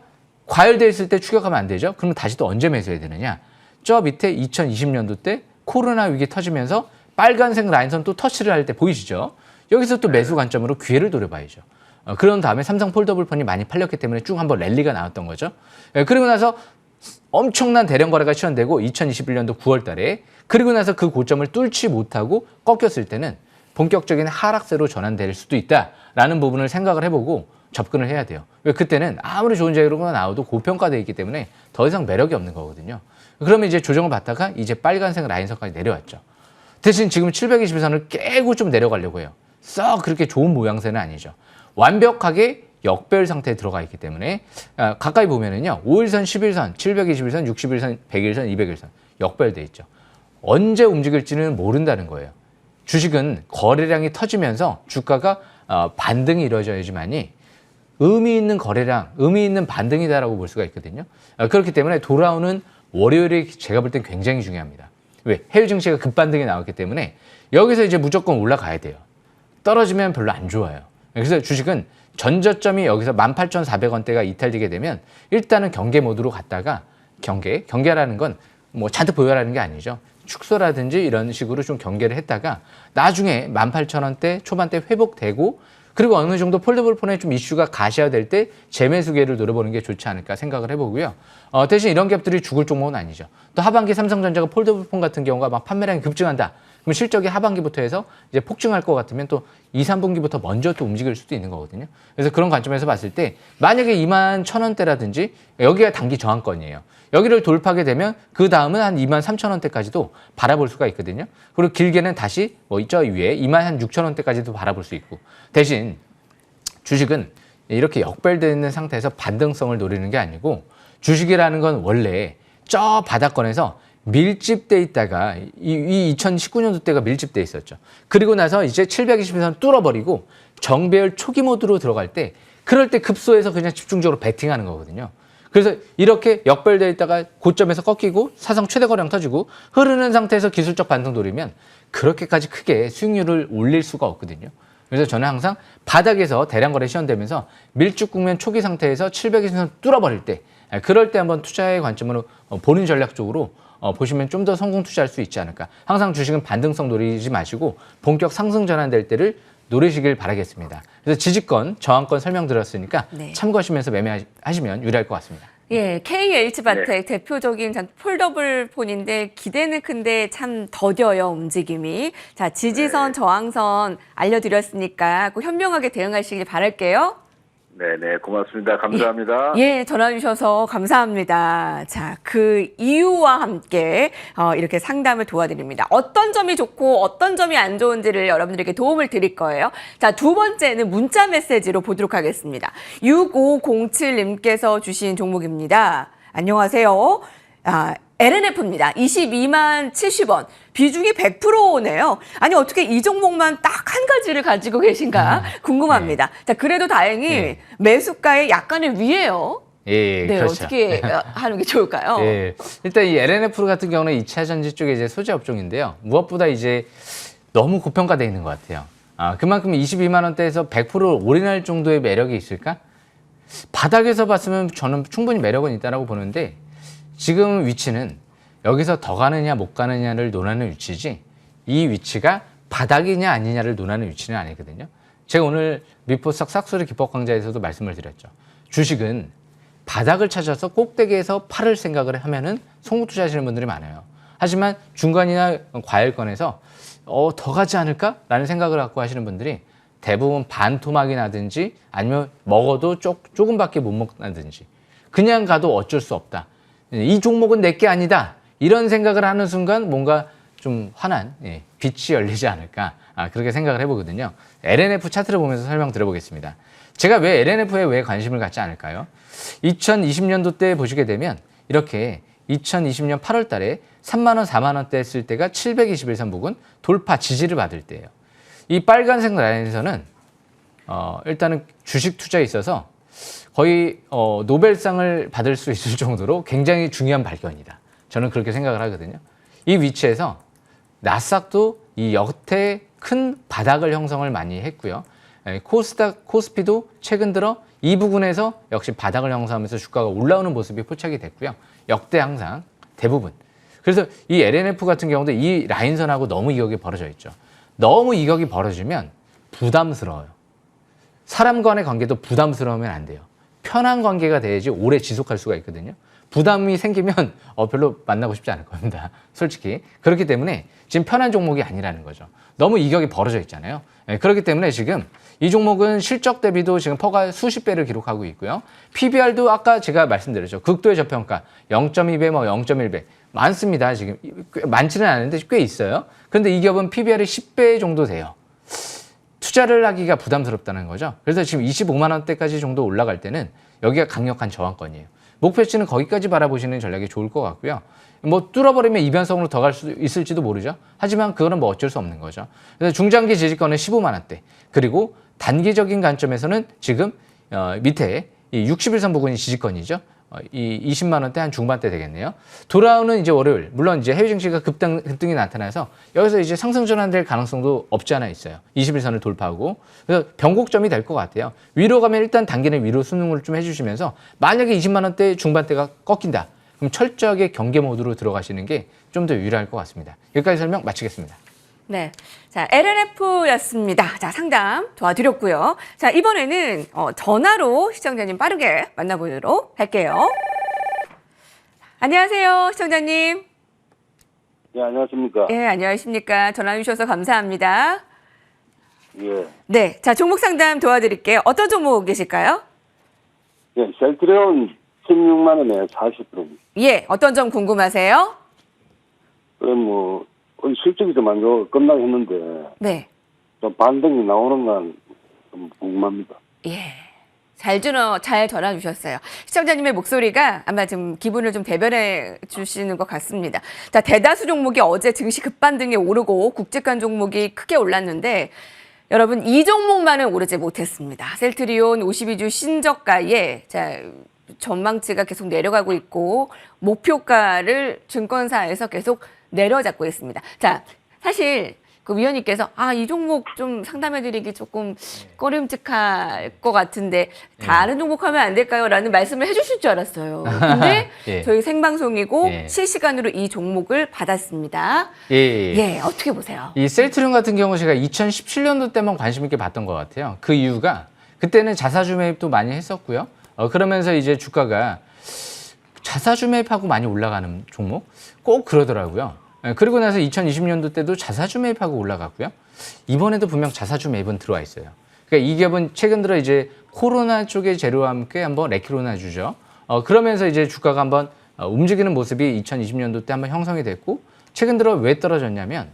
과열돼 있을 때 추격하면 안 되죠. 그럼 다시 또 언제 매수해야 되느냐. 저 밑에 2020년도 때 코로나 위기 터지면서 빨간색 라인선 또 터치를 할 때 보이시죠? 여기서 또 매수 관점으로 기회를 노려봐야죠. 그런 다음에 삼성 폴더블폰이 많이 팔렸기 때문에 쭉 한번 랠리가 나왔던 거죠. 그리고 나서 엄청난 대량 거래가 시현되고 2021년도 9월 달에 그리고 나서 그 고점을 뚫지 못하고 꺾였을 때는 본격적인 하락세로 전환될 수도 있다라는 부분을 생각을 해보고 접근을 해야 돼요. 왜 그때는 아무리 좋은 재료가 나와도 고평가되어 있기 때문에 더 이상 매력이 없는 거거든요. 그러면 이제 조정을 받다가 이제 빨간색 라인선까지 내려왔죠. 대신 지금 721선을 깨고 좀 내려가려고 해요. 썩 그렇게 좋은 모양새는 아니죠. 완벽하게 역별 상태에 들어가 있기 때문에 가까이 보면은요. 5일선, 11선, 721선, 61선, 100일선, 200일선 역별돼 있죠. 언제 움직일지는 모른다는 거예요. 주식은 거래량이 터지면서 주가가 반등이 이루어져야지만이 의미 있는 거래량, 의미 있는 반등이다라고 볼 수가 있거든요. 그렇기 때문에 돌아오는 월요일이 제가 볼 땐 굉장히 중요합니다. 왜? 해외 증시가 급반등이 나왔기 때문에 여기서 이제 무조건 올라가야 돼요. 떨어지면 별로 안 좋아요. 그래서 주식은 전저점이 여기서 18,400원대가 이탈되게 되면 일단은 경계 모드로 갔다가 경계라는 건 뭐 잔뜩 보유하라는 게 아니죠. 축소라든지 이런 식으로 좀 경계를 했다가 나중에 18,000원대 초반대 회복되고 그리고 어느 정도 폴더블폰에 좀 이슈가 가시화될 때 재매수 기회를 노려보는 게 좋지 않을까 생각을 해보고요. 대신 이런 기업들이 죽을 종목은 아니죠. 또 하반기 삼성전자가 폴더블폰 같은 경우가 막 판매량이 급증한다. 그럼 실적이 하반기부터 해서 이제 폭증할 것 같으면 또 2, 3분기부터 먼저 또 움직일 수도 있는 거거든요. 그래서 그런 관점에서 봤을 때 만약에 21,000원대라든지 여기가 단기 저항권이에요. 여기를 돌파하게 되면 그 다음은 한 23,000원대까지도 바라볼 수가 있거든요. 그리고 길게는 다시 뭐 저 위에 26,000원대까지도 바라볼 수 있고 대신 주식은 이렇게 역별되어 있는 상태에서 반등성을 노리는 게 아니고 주식이라는 건 원래 저 바닥권에서 밀집돼 있다가 이 2019년도 때가 밀집돼 있었죠. 그리고 나서 이제 720선 뚫어버리고 정배열 초기 모드로 들어갈 때 그럴 때 급소해서 그냥 집중적으로 베팅하는 거거든요. 그래서 이렇게 역별되어 있다가 고점에서 꺾이고 사상 최대 거래량 터지고 흐르는 상태에서 기술적 반등 노리면 그렇게까지 크게 수익률을 올릴 수가 없거든요. 그래서 저는 항상 바닥에서 대량 거래 시연되면서 밀집 국면 초기 상태에서 700에서 뚫어버릴 때, 그럴 때 한번 투자의 관점으로 보는 전략적으로 보시면 좀 더 성공 투자할 수 있지 않을까. 항상 주식은 반등성 노리지 마시고 본격 상승 전환될 때를 노리시길 바라겠습니다. 그래서 지지권, 저항권 설명드렸으니까 네. 참고하시면서 매매하시면 유리할 것 같습니다. 예, KH바텍 네. 대표적인 폴더블 폰인데 기대는 큰데 참 더뎌요, 움직임이. 자, 지지선, 저항선 알려드렸으니까 꼭 현명하게 대응하시길 바랄게요. 네네, 고맙습니다. 감사합니다. 예, 전화 주셔서 감사합니다. 자, 그 이유와 함께 이렇게 상담을 도와드립니다. 어떤 점이 좋고 어떤 점이 안 좋은지를 여러분들에게 도움을 드릴 거예요. 자, 두 번째는 문자 메시지로 보도록 하겠습니다. 6507님께서 주신 종목입니다. 안녕하세요. LNF입니다. 22만 70원. 비중이 100%네요. 아니, 어떻게 이 종목만 딱 한 가지를 가지고 계신가 궁금합니다. 자, 그래도 다행히 네. 매수가의 약간의 위에요. 예, 네, 그렇죠. 어떻게 하는 게 좋을까요? 예, 일단 이 LNF 같은 경우는 2차 전지 쪽에 이제 소재 업종인데요. 무엇보다 이제 너무 고평가되어 있는 것 같아요. 그만큼 22만 원대에서 100% 올인할 정도의 매력이 있을까? 바닥에서 봤으면 저는 충분히 매력은 있다라고 보는데 지금 위치는 여기서 더 가느냐 못 가느냐를 논하는 위치지 이 위치가 바닥이냐 아니냐를 논하는 위치는 아니거든요. 제가 오늘 미포석 싹소리 기법 강좌에서도 말씀을 드렸죠. 주식은 바닥을 찾아서 꼭대기에서 팔을 생각을 하면은 송구 투자하시는 분들이 많아요. 하지만 중간이나 과열권에서 더 가지 않을까라는 생각을 갖고 하시는 분들이 대부분 반토막이 나든지 아니면 먹어도 조금밖에 못 먹나든지 그냥 가도 어쩔 수 없다. 이 종목은 내게 아니다. 이런 생각을 하는 순간 뭔가 좀 환한 빛이 열리지 않을까 그렇게 생각을 해보거든요. LNF 차트를 보면서 설명 드려보겠습니다. 제가 왜 LNF에 왜 관심을 갖지 않을까요? 2020년도 때 보시게 되면 이렇게 2020년 8월 달에 3만 원, 4만 원대 했을 때가 721선 부근 돌파 지지를 받을 때예요. 이 빨간색 라인에서는 일단은 주식 투자에 있어서 거의 노벨상을 받을 수 있을 정도로 굉장히 중요한 발견이다. 저는 그렇게 생각을 하거든요. 이 위치에서 나스닥도 이 역대 큰 바닥을 형성을 많이 했고요. 코스닥, 코스피도 최근 들어 이 부분에서 역시 바닥을 형성하면서 주가가 올라오는 모습이 포착이 됐고요. 역대 항상 대부분. 그래서 이 LNF 같은 경우도 이 라인선하고 너무 이격이 벌어져 있죠. 너무 이격이 벌어지면 부담스러워요. 사람 간의 관계도 부담스러우면 안 돼요. 편한 관계가 돼야지 오래 지속할 수가 있거든요. 부담이 생기면 별로 만나고 싶지 않을 겁니다. 솔직히. 그렇기 때문에 지금 편한 종목이 아니라는 거죠. 너무 이격이 벌어져 있잖아요. 그렇기 때문에 지금 이 종목은 실적 대비도 지금 퍼가 수십 배를 기록하고 있고요. PBR도 아까 제가 말씀드렸죠. 극도의 저평가 0.2배, 0.1배 많습니다. 지금 많지는 않은데 꽤 있어요. 그런데 이 기업은 PBR이 10배 정도 돼요. 투자를 하기가 부담스럽다는 거죠. 그래서 지금 25만 원대까지 정도 올라갈 때는 여기가 강력한 저항권이에요. 목표치는 거기까지 바라보시는 전략이 좋을 것 같고요. 뭐 뚫어버리면 이변성으로 더 갈 수 있을지도 모르죠. 하지만 그거는 뭐 어쩔 수 없는 거죠. 그래서 중장기 지지권은 15만 원대. 그리고 단기적인 관점에서는 지금 밑에 이 60일선 부근이 지지권이죠. 이 20만 원대 한 중반대 되겠네요. 돌아오는 이제 월요일, 물론 이제 해외 증시가 급등이 나타나서 여기서 이제 상승 전환될 가능성도 없지 않아 있어요. 21선을 돌파하고. 그래서 변곡점이 될 것 같아요. 위로 가면 일단 단기는 위로 수능을 좀 해주시면서 만약에 20만 원대 중반대가 꺾인다. 그럼 철저하게 경계 모드로 들어가시는 게 좀 더 유리할 것 같습니다. 여기까지 설명 마치겠습니다. 네. 자, LNF였습니다. 자, 상담 도와드렸고요. 자, 이번에는 전화로 시청자님 빠르게 만나보도록 할게요. 안녕하세요, 시청자님. 예, 안녕하십니까. 예, 안녕하십니까. 전화 주셔서 감사합니다. 예. 네. 자, 종목 상담 도와드릴게요. 어떤 종목 계실까요? 예, 셀트레온 16만 원에 40%입니다. 예, 어떤 점 궁금하세요? 그럼 실적이 좀 안 좋아 끝나긴 했는데 네. 좀 반등이 나오는 건 좀 궁금합니다. 예. 잘 전화 주셨어요. 시청자님의 목소리가 아마 좀 기분을 좀 대변해 주시는 것 같습니다. 자, 대다수 종목이 어제 증시 급반등에 오르고 국제권 종목이 크게 올랐는데 여러분 이 종목만은 오르지 못했습니다. 셀트리온 52주 신저가에 전망치가 계속 내려가고 있고 목표가를 증권사에서 계속 내려잡고 있습니다. 자, 사실 그 위원님께서 이 종목 좀 상담해드리기 조금 꺼림칙할 것 같은데 다른 종목 하면 안 될까요? 라는 말씀을 해주실 줄 알았어요. 근데 예. 저희 생방송이고 예. 실시간으로 이 종목을 받았습니다. 예. 어떻게 보세요? 이 셀트리온 같은 경우 제가 2017년도 때만 관심 있게 봤던 것 같아요. 그 이유가 그때는 자사주 매입도 많이 했었고요. 그러면서 이제 주가가 자사주 매입하고 많이 올라가는 종목 꼭 그러더라고요. 그리고 나서 2020년도 때도 자사주 매입하고 올라갔고요. 이번에도 분명 자사주 매입은 들어와 있어요. 그러니까 이 기업은 최근 들어 이제 코로나 쪽의 재료와 함께 한번 레키로나 주죠. 그러면서 이제 주가가 한번 움직이는 모습이 2020년도 때 한번 형성이 됐고 최근 들어 왜 떨어졌냐면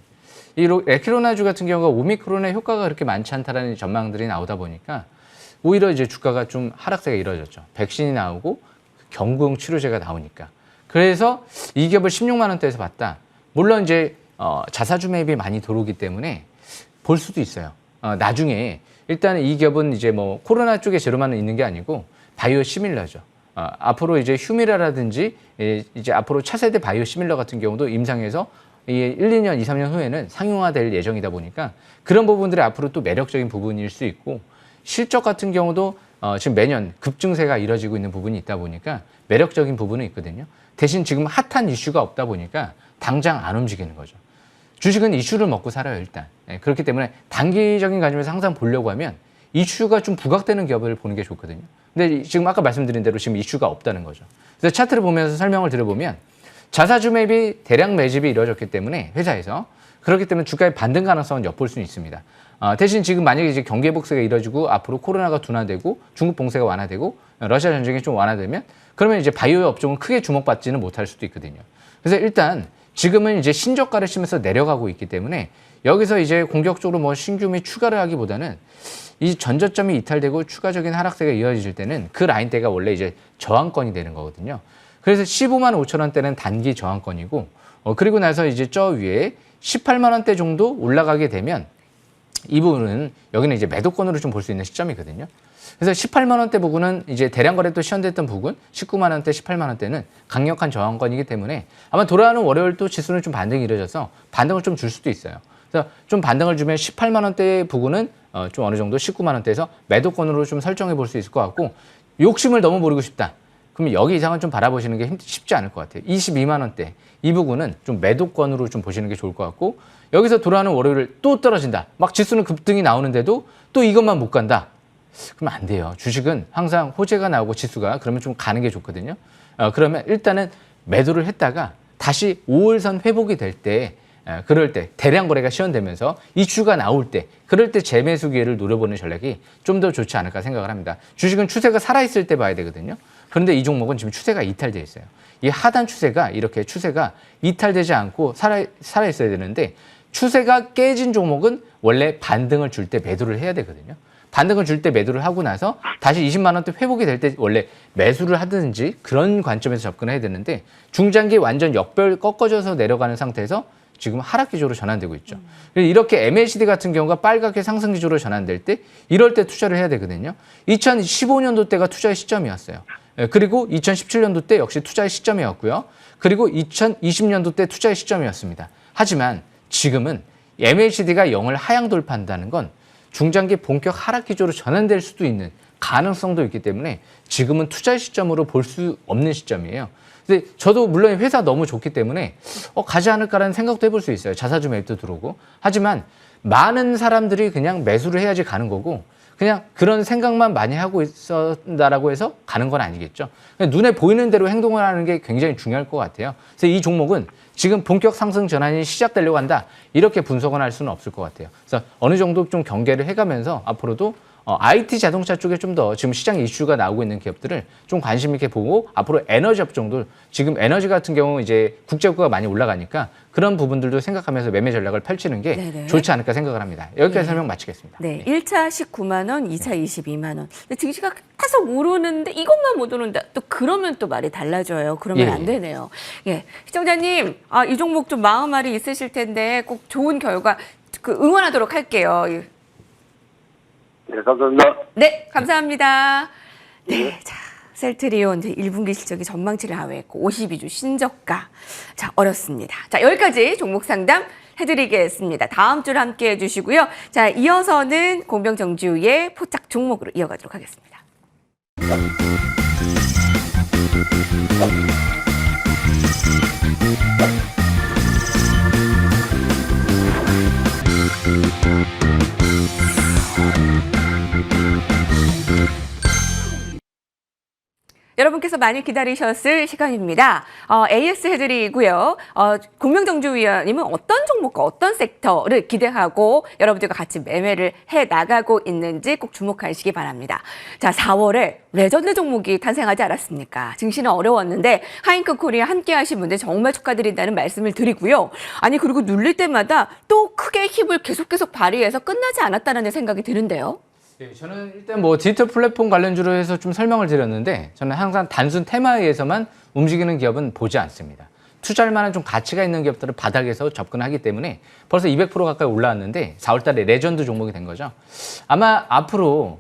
이 레키로나주 같은 경우가 오미크론의 효과가 그렇게 많지 않다라는 전망들이 나오다 보니까 오히려 이제 주가가 좀 하락세가 이뤄졌죠. 백신이 나오고 경구용 치료제가 나오니까. 그래서 이 기업을 16만 원대에서 봤다. 물론 이제 자사주 매입이 많이 들어오기 때문에 볼 수도 있어요. 나중에 일단 이 기업은 이제 뭐 코로나 쪽에 재료만 있는 게 아니고 바이오 시밀러죠. 앞으로 이제 휴미라라든지 이제 앞으로 차세대 바이오 시밀러 같은 경우도 임상에서 1, 2년, 2, 3년 후에는 상용화될 예정이다 보니까 그런 부분들이 앞으로 또 매력적인 부분일 수 있고 실적 같은 경우도 지금 매년 급증세가 이뤄지고 있는 부분이 있다 보니까 매력적인 부분은 있거든요. 대신 지금 핫한 이슈가 없다 보니까 당장 안 움직이는 거죠. 주식은 이슈를 먹고 살아요, 일단. 그렇기 때문에 단기적인 관점에서 항상 보려고 하면 이슈가 좀 부각되는 기업을 보는 게 좋거든요. 근데 지금 아까 말씀드린 대로 지금 이슈가 없다는 거죠. 그래서 차트를 보면서 설명을 드려보면 자사주 매입이 대량 매집이 이루어졌기 때문에 회사에서 그렇기 때문에 주가의 반등 가능성은 엿볼 수는 있습니다. 대신 지금 만약에 이제 경기 회복세가 이뤄지고 앞으로 코로나가 둔화되고 중국 봉쇄가 완화되고 러시아 전쟁이 좀 완화되면 그러면 이제 바이오 업종은 크게 주목받지는 못할 수도 있거든요. 그래서 일단 지금은 이제 신저가를 치면서 내려가고 있기 때문에 여기서 이제 공격적으로 뭐 신규 및 추가를 하기보다는 이 전저점이 이탈되고 추가적인 하락세가 이어질 때는 그 라인대가 원래 이제 저항권이 되는 거거든요. 그래서 15만 5천 원대는 단기 저항권이고 그리고 나서 이제 저 위에 18만 원대 정도 올라가게 되면 이 부분은 여기는 이제 매도권으로 좀 볼 수 있는 시점이거든요. 그래서 18만 원대 부분은 이제 대량 거래 또 시현됐던 부분, 19만 원대, 18만 원대는 강력한 저항권이기 때문에 아마 돌아오는 월요일 또 지수는 좀 반등이 이루어져서 반등을 좀 줄 수도 있어요. 그래서 좀 반등을 주면 18만 원대 부분은 좀 어느 정도 19만 원대에서 매도권으로 좀 설정해 볼 수 있을 것 같고 욕심을 너무 부리고 싶다. 그럼 여기 이상은 좀 바라보시는 게 쉽지 않을 것 같아요. 22만 원대 이 부분은 좀 매도권으로 좀 보시는 게 좋을 것 같고 여기서 돌아오는 월요일 또 떨어진다. 막 지수는 급등이 나오는데도 또 이것만 못 간다. 그러면 안 돼요. 주식은 항상 호재가 나오고 지수가 그러면 좀 가는 게 좋거든요. 그러면 일단은 매도를 했다가 다시 5월선 회복이 될 때 그럴 때 대량 거래가 시현되면서 이슈가 나올 때 그럴 때 재매수 기회를 노려보는 전략이 좀 더 좋지 않을까 생각을 합니다. 주식은 추세가 살아있을 때 봐야 되거든요. 그런데 이 종목은 지금 추세가 이탈되어 있어요. 이 하단 추세가 이렇게 추세가 이탈되지 않고 살아있어야 되는데 추세가 깨진 종목은 원래 반등을 줄 때 매도를 해야 되거든요. 반등을 줄 때 매도를 하고 나서 다시 20만 원대 회복이 될 때 원래 매수를 하든지 그런 관점에서 접근해야 되는데 중장기 완전 역별 꺾어져서 내려가는 상태에서 지금 하락 기조로 전환되고 있죠. 이렇게 MACD 같은 경우가 빨갛게 상승 기조로 전환될 때 이럴 때 투자를 해야 되거든요. 2015년도 때가 투자의 시점이었어요. 그리고 2017년도 때 역시 투자의 시점이었고요. 그리고 2020년도 때 투자의 시점이었습니다. 하지만 지금은 MACD가 0을 하향 돌파한다는 건 중장기 본격 하락 기조로 전환될 수도 있는 가능성도 있기 때문에 지금은 투자의 시점으로 볼 수 없는 시점이에요. 근데 저도 물론 회사 너무 좋기 때문에 가지 않을까라는 생각도 해볼 수 있어요. 자사주 매입도 들어오고. 하지만 많은 사람들이 그냥 매수를 해야지 가는 거고 그냥 그런 생각만 많이 하고 있었다라고 해서 가는 건 아니겠죠. 눈에 보이는 대로 행동을 하는 게 굉장히 중요할 것 같아요. 그래서 이 종목은 지금 본격 상승 전환이 시작되려고 한다. 이렇게 분석은 할 수는 없을 것 같아요. 그래서 어느 정도 좀 경계를 해가면서 앞으로도 IT 자동차 쪽에 좀 더 지금 시장 이슈가 나오고 있는 기업들을 좀 관심 있게 보고 앞으로 에너지 업종들 지금 에너지 같은 경우 이제 국제유가가 많이 올라가니까 그런 부분들도 생각하면서 매매 전략을 펼치는 게 네네. 좋지 않을까 생각을 합니다. 여기까지 설명 마치겠습니다. 네, 1차 19만 원, 2차 22만 원. 근데 증시가 계속 오르는데 이것만 못 오른다. 또 그러면 또 말이 달라져요. 그러면 예. 안 되네요. 예, 시청자님, 이 종목 좀 마음알이 있으실 텐데 꼭 좋은 결과 응원하도록 할게요. 네, 감사합니다. 네, 감사합니다. 네, 자, 셀트리온 1분기 실적이 전망치를 하회했고 52주 신저가. 자, 어렵습니다. 자, 여기까지 종목 상담 해드리겠습니다. 다음 주를 함께 해주시고요. 자, 이어서는 공병정주의 포착 종목으로 이어가도록 하겠습니다. 여러분께서 많이 기다리셨을 시간입니다. AS 해드리고요. 공명정주위원님은 어떤 종목과 어떤 섹터를 기대하고 여러분들과 같이 매매를 해나가고 있는지 꼭 주목하시기 바랍니다. 자, 4월에 레전드 종목이 탄생하지 않았습니까? 증시는 어려웠는데 하잉크 코리아 함께 하신 분들 정말 축하드린다는 말씀을 드리고요. 아니, 그리고 눌릴 때마다 또 크게 힘을 계속 발휘해서 끝나지 않았다는 생각이 드는데요. 네, 저는 일단 뭐 디지털 플랫폼 관련주로 해서 좀 설명을 드렸는데 저는 항상 단순 테마에 의해서만 움직이는 기업은 보지 않습니다. 투자할 만한 좀 가치가 있는 기업들을 바닥에서 접근하기 때문에 벌써 200% 가까이 올라왔는데 4월 달에 레전드 종목이 된 거죠. 아마 앞으로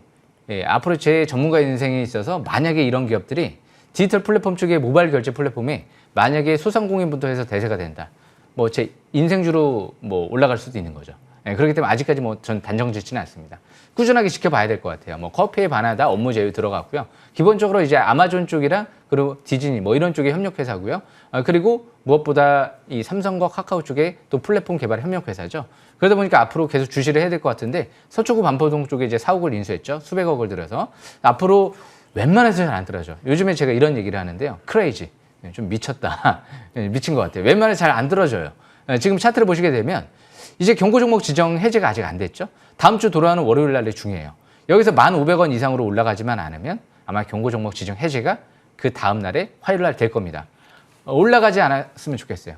제 전문가 인생에 있어서 만약에 이런 기업들이 디지털 플랫폼 쪽의 모바일 결제 플랫폼에 만약에 소상공인부터 해서 대세가 된다. 뭐 제 인생주로 뭐 올라갈 수도 있는 거죠. 네, 그렇기 때문에 아직까지 뭐 전 단정 짓지는 않습니다. 꾸준하게 지켜봐야 될 것 같아요. 뭐 커피에 바나다, 업무 제휴 들어갔고요. 기본적으로 이제 아마존 쪽이랑 그리고 디즈니 뭐 이런 쪽의 협력회사고요. 그리고 무엇보다 이 삼성과 카카오 쪽에 또 플랫폼 개발 협력회사죠. 그러다 보니까 앞으로 계속 주시를 해야 될 것 같은데 서초구 반포동 쪽에 이제 4억을 인수했죠. 수백억을 들여서 앞으로 웬만해서 잘 안 떨어져. 요즘에 제가 이런 얘기를 하는데요. 크레이지. 좀 미쳤다. 미친 것 같아요. 웬만해서 잘 안 떨어져요. 지금 차트를 보시게 되면 이제 경고 종목 지정 해제가 아직 안 됐죠. 다음 주 돌아오는 월요일 날이 중요해요. 여기서 1,500원 이상으로 올라가지만 않으면 아마 경고 종목 지정 해제가 그 다음 날에 화요일 날 될 겁니다. 올라가지 않았으면 좋겠어요.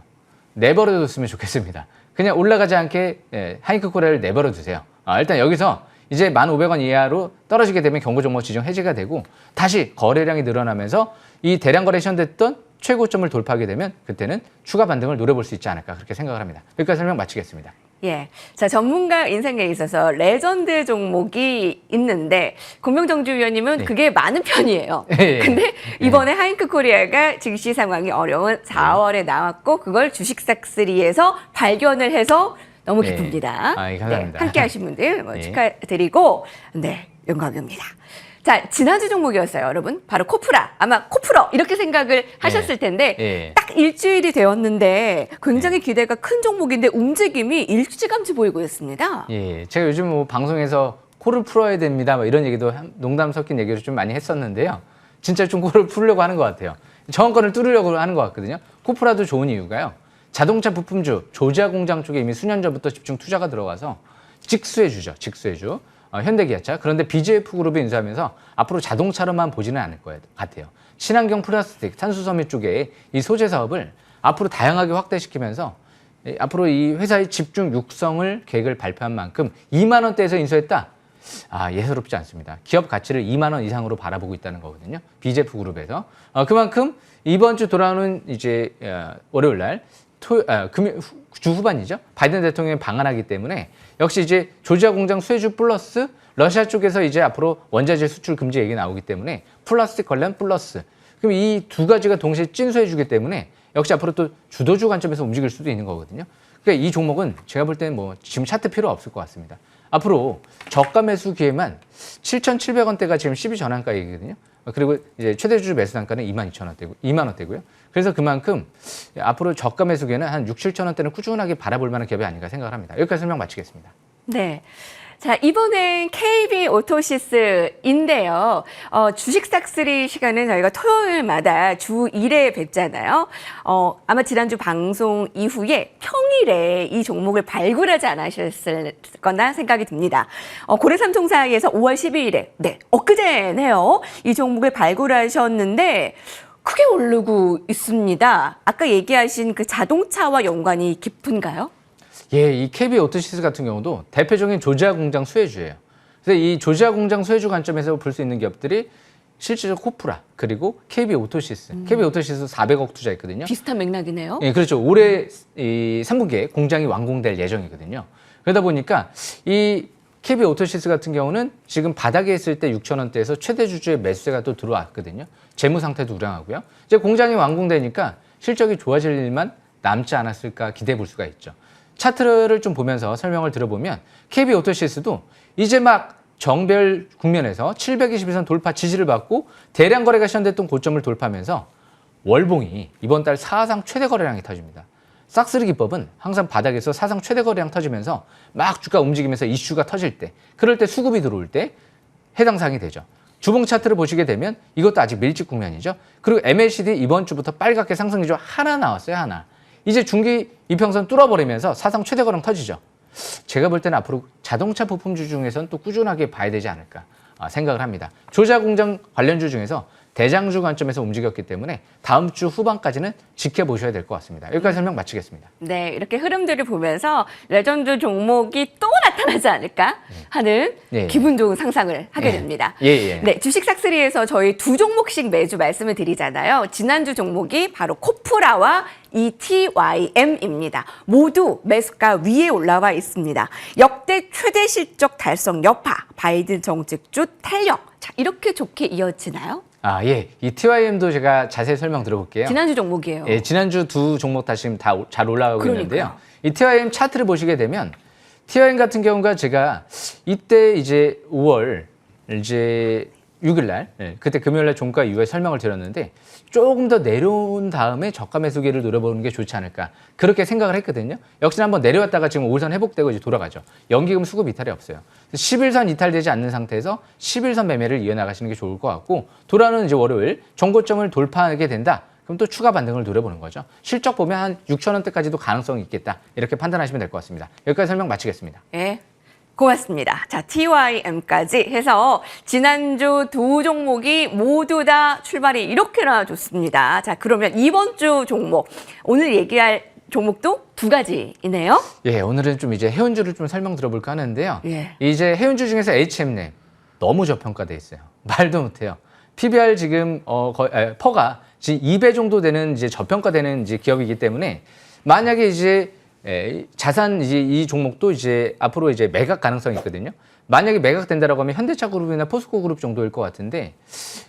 내버려 뒀으면 좋겠습니다. 그냥 올라가지 않게 하이크 코리아를 내버려 두세요. 일단 여기서 이제 1,500원 이하로 떨어지게 되면 경고 종목 지정 해제가 되고 다시 거래량이 늘어나면서 이 대량 거래 시현됐던 최고점을 돌파하게 되면 그때는 추가 반등을 노려볼 수 있지 않을까 그렇게 생각을 합니다. 여기까지 설명 마치겠습니다. 예. 자, 전문가 인생에 있어서 레전드 종목이 있는데, 공명정주위원님은 네. 그게 많은 편이에요. 예. 근데 이번에 하잉크 코리아가 증시 상황이 어려운 4월에 나왔고, 그걸 주식싹3에서 발견을 해서 너무 네. 기쁩니다. 감사합니다. 네, 함께 하신 분들 네. 축하드리고, 네, 영광입니다. 자, 지난주 종목이었어요, 여러분. 바로 코프라. 아마 코프러 이렇게 생각을 하셨을 텐데 예. 딱 일주일이 되었는데 굉장히 기대가 큰 종목인데 움직임이 일찌감치 보이고 있습니다. 예, 제가 요즘 뭐 방송에서 코를 풀어야 됩니다. 뭐 이런 얘기도 농담 섞인 얘기를 좀 많이 했었는데요. 진짜 좀 코를 풀려고 하는 것 같아요. 저항권을 뚫으려고 하는 것 같거든요. 코프라도 좋은 이유가요. 자동차 부품주, 조지아 공장 쪽에 이미 수년 전부터 집중 투자가 들어가서 직수해주죠. 직수해주. 현대기아차. 그런데 BGF 그룹이 인수하면서 앞으로 자동차로만 보지는 않을 것 같아요. 친환경 플라스틱, 탄수섬유 쪽에 이 소재 사업을 앞으로 다양하게 확대시키면서 앞으로 이 회사의 집중 육성을 계획을 발표한 만큼 2만 원대에서 인수했다. 예사롭지 않습니다. 기업 가치를 2만 원 이상으로 바라보고 있다는 거거든요. BGF 그룹에서. 그만큼 이번 주 돌아오는 이제 월요일 날 주 후반이죠. 바이든 대통령이 방한하기 때문에 역시 이제 조지아 공장 수혜주 플러스 러시아 쪽에서 이제 앞으로 원자재 수출 금지 얘기 나오기 때문에 플라스틱 관련 플러스. 그럼 이 두 가지가 동시에 찐수해 주기 때문에 역시 앞으로 또 주도주 관점에서 움직일 수도 있는 거거든요. 그러니까 이 종목은 제가 볼 때는 뭐 지금 차트 필요 없을 것 같습니다. 앞으로 저가 매수 기회만 7,700원대가 지금 12 전환가이거든요. 그리고 이제 최대 주주 매수 단가는 22,000원대고 2만 원대고요. 그래서 그만큼 앞으로 저가 매수 기회는 한 6, 7,000원대는 꾸준하게 바라볼 만한 기업이 아닌가 생각을 합니다. 여기까지 설명 마치겠습니다. 네. 자, 이번엔 KB 오토시스인데요. 주식싹3 시간은 저희가 토요일마다 주 1회 뵙잖아요. 아마 지난주 방송 이후에 평일에 이 종목을 발굴하지 않으셨을 거나 생각이 듭니다. 고래삼총사에서 5월 12일에, 네, 엊그제네요. 이 종목을 발굴하셨는데, 크게 오르고 있습니다. 아까 얘기하신 그 자동차와 연관이 깊은가요? 예, 이 KB 오토시스 같은 경우도 대표적인 조지아 공장 수혜주예요. 그래서 이 조지아 공장 수혜주 관점에서 볼 수 있는 기업들이 실질적으로 코프라 그리고 KB 오토시스. KB 오토시스 400억 투자했거든요. 비슷한 맥락이네요. 예, 그렇죠. 올해 이 3분기에 공장이 완공될 예정이거든요. 그러다 보니까 이 KB 오토시스 같은 경우는 지금 바닥에 있을 때 6,000원대에서 최대 주주의 매수세가 또 들어왔거든요. 재무 상태도 우량하고요. 이제 공장이 완공되니까 실적이 좋아질 일만 남지 않았을까 기대해 볼 수가 있죠. 차트를 좀 보면서 설명을 들어보면 KB 오토시스도 이제 막 정별 국면에서 721선 돌파 지지를 받고 대량 거래가 시현됐던 고점을 돌파하면서 월봉이 이번 달 사상 최대 거래량이 터집니다. 싹스르 기법은 항상 바닥에서 사상 최대 거래량 터지면서 막 주가 움직이면서 이슈가 터질 때, 그럴 때 수급이 들어올 때 해당 사항이 되죠. 주봉 차트를 보시게 되면 이것도 아직 밀집 국면이죠. 그리고 MACD 이번 주부터 빨갛게 상승 기조 하나 나왔어요, 하나. 이제 중기 이평선 뚫어버리면서 사상 최대 거래량 터지죠. 제가 볼 때는 앞으로 자동차 부품주 중에서는 또 꾸준하게 봐야 되지 않을까 생각을 합니다. 조자공장 관련주 중에서 대장주 관점에서 움직였기 때문에 다음 주 후반까지는 지켜보셔야 될 것 같습니다. 여기까지 설명 마치겠습니다. 네, 이렇게 흐름들을 보면서 레전드 종목이 또 나타나지 않을까 하는 예. 기분 좋은 상상을 하게 됩니다. 예. 네, 주식 싹쓸이에서 저희 두 종목씩 매주 말씀을 드리잖아요. 지난주 종목이 바로 코프라와 ETYM입니다. 모두 매수가 위에 올라와 있습니다. 역대 최대 실적 달성 여파, 바이든 정책주 탄력. 자, 이렇게 좋게 이어지나요? 예. 이 TYM도 제가 자세히 설명 들어볼게요. 지난주 종목이에요. 예, 지난주 두 종목 다 지금 다 잘 올라가고 그러니까요. 있는데요. 이 TYM 차트를 보시게 되면 TYM 같은 경우가 제가 이때 이제 5월 이제 6일 날 그때 금요일 날 종가 이후에 설명을 드렸는데 조금 더 내려온 다음에 저가 매수기를 노려보는 게 좋지 않을까 그렇게 생각을 했거든요. 역시나 한번 내려왔다가 지금 5일선 회복되고 이제 돌아가죠. 연기금 수급 이탈이 없어요. 11선 이탈되지 않는 상태에서 11선 매매를 이어나가시는 게 좋을 것 같고 돌아오는 이제 월요일 정고점을 돌파하게 된다. 그럼 또 추가 반등을 노려보는 거죠. 실적 보면 한 6,000원대까지도 가능성이 있겠다. 이렇게 판단하시면 될 것 같습니다. 여기까지 설명 마치겠습니다. 네. 고맙습니다. 자, TYM까지 해서 지난주 두 종목이 모두 다 출발이 이렇게나 좋습니다. 자, 그러면 이번 주 종목, 오늘 얘기할 종목도 두 가지이네요. 예, 오늘은 좀 이제 해운주를 좀 설명 들어볼까 하는데요. 예. 이제 해운주 중에서 HM랩 너무 저평가돼 있어요. 말도 못해요. PBR 지금 퍼가 지금 2배 정도 되는 이제 저평가되는 이제 기업이기 때문에 만약에 이제 자산 이제 이 종목도 이제 앞으로 이제 매각 가능성이 있거든요. 만약에 매각된다라고 하면 현대차 그룹이나 포스코 그룹 정도일 것 같은데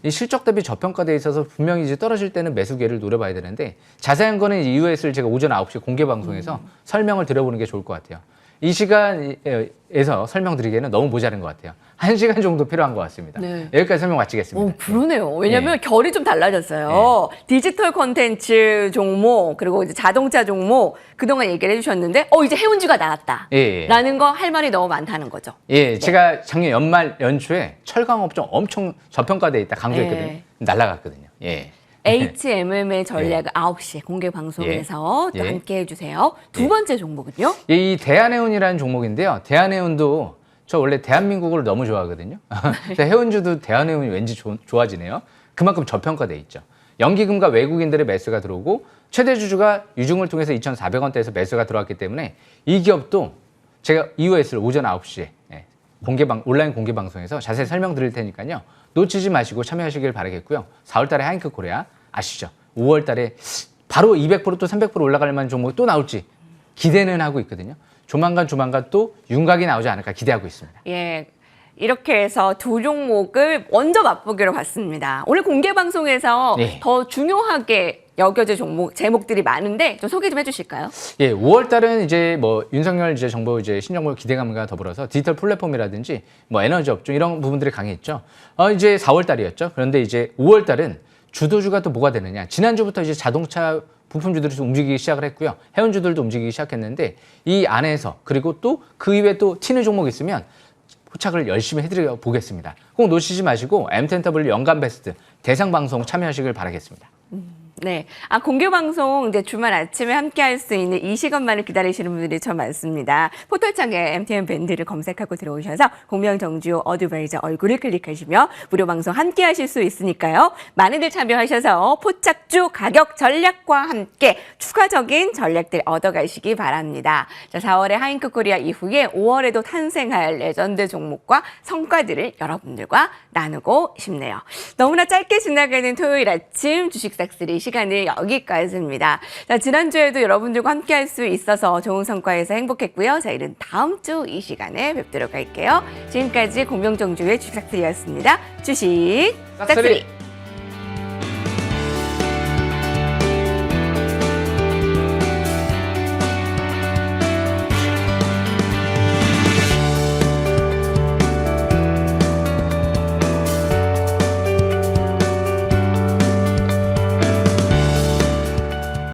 이 실적 대비 저평가돼 있어서 분명히 이제 떨어질 때는 매수 기회를 노려봐야 되는데 자세한 거는 이후에 제가 오전 9시 공개 방송에서 설명을 드려보는 게 좋을 것 같아요. 이 시간에서 설명드리기에는 너무 모자란 것 같아요. 1시간 정도 필요한 것 같습니다. 네. 여기까지 설명 마치겠습니다. 그러네요. 왜냐하면 결이 좀 달라졌어요. 디지털 콘텐츠 종목, 그리고 이제 자동차 종목, 그동안 얘기를 해주셨는데, 이제 해운주가 나왔다. 라는 거 할 말이 너무 많다는 거죠. 예, 제가 작년 연초에 철강업종 엄청 저평가돼 있다 강조했거든요. 날라갔거든요. 예. HMM의 전략 9시 공개 방송에서 또 함께 해주세요. 두 번째 종목은요? 이 대한해운이라는 종목인데요. 대한해운도 저 원래 대한민국을 너무 좋아하거든요. 해운주도 대한해운이 왠지 좋아지네요. 그만큼 저평가돼 있죠. 연기금과 외국인들의 매수가 들어오고 최대 주주가 유증을 통해서 2,400원대에서 매수가 들어왔기 때문에 이 기업도 제가 이후에 있을 오전 9시에 온라인 공개 방송에서 자세히 설명드릴 테니까요. 놓치지 마시고 참여하시길 바라겠고요. 4월 달에 하이크 코리아 아시죠? 5월 달에 바로 200% 또 300% 올라갈 만한 종목이 또 나올지 기대는 하고 있거든요. 조만간 또 윤곽이 나오지 않을까 기대하고 있습니다. 예. 이렇게 해서 두 종목을 먼저 맛보기로 봤습니다. 오늘 공개 방송에서 더 중요하게 여겨질 제목들이 많은데 좀 소개 좀 해주실까요? 예, 5월 달은 이제 뭐 윤석열 이제 정부 이제 신정부 기대감과 더불어서 디지털 플랫폼이라든지 뭐 에너지 업종 이런 부분들이 강했죠. 이제 4월 달이었죠. 그런데 이제 5월 달은 주도주가 또 뭐가 되느냐? 지난주부터 이제 자동차 부품주들이 좀 움직이기 시작을 했고요. 해운주들도 움직이기 시작했는데 이 안에서 그리고 또 그 이외에 또 튀는 종목이 있으면 포착을 열심히 해드려 보겠습니다. 꼭 놓치지 마시고 M10W 연간 베스트 대상 방송 참여하시길 바라겠습니다. 네. 공개 방송 이제 주말 아침에 함께 할 수 있는 이 시간만을 기다리시는 분들이 참 많습니다. 포털창에 MTN 밴드를 검색하고 들어오셔서 공명정주 어드바이저 얼굴을 클릭하시면 무료 방송 함께 하실 수 있으니까요. 많이들 참여하셔서 포착주 가격 전략과 함께 추가적인 전략들 얻어가시기 바랍니다. 자, 4월에 하이크 코리아 이후에 5월에도 탄생할 레전드 종목과 성과들을 여러분들과 나누고 싶네요. 너무나 짧게 지나가는 토요일 아침 주식 싹쓸이 시간은 여기까지입니다. 자, 지난주에도 여러분들과 함께 할 수 있어서 좋은 성과에서 행복했고요. 저희는 다음 주 이 시간에 뵙도록 할게요. 지금까지 공명정주의 주식삭스리였습니다. 주식 싹스리.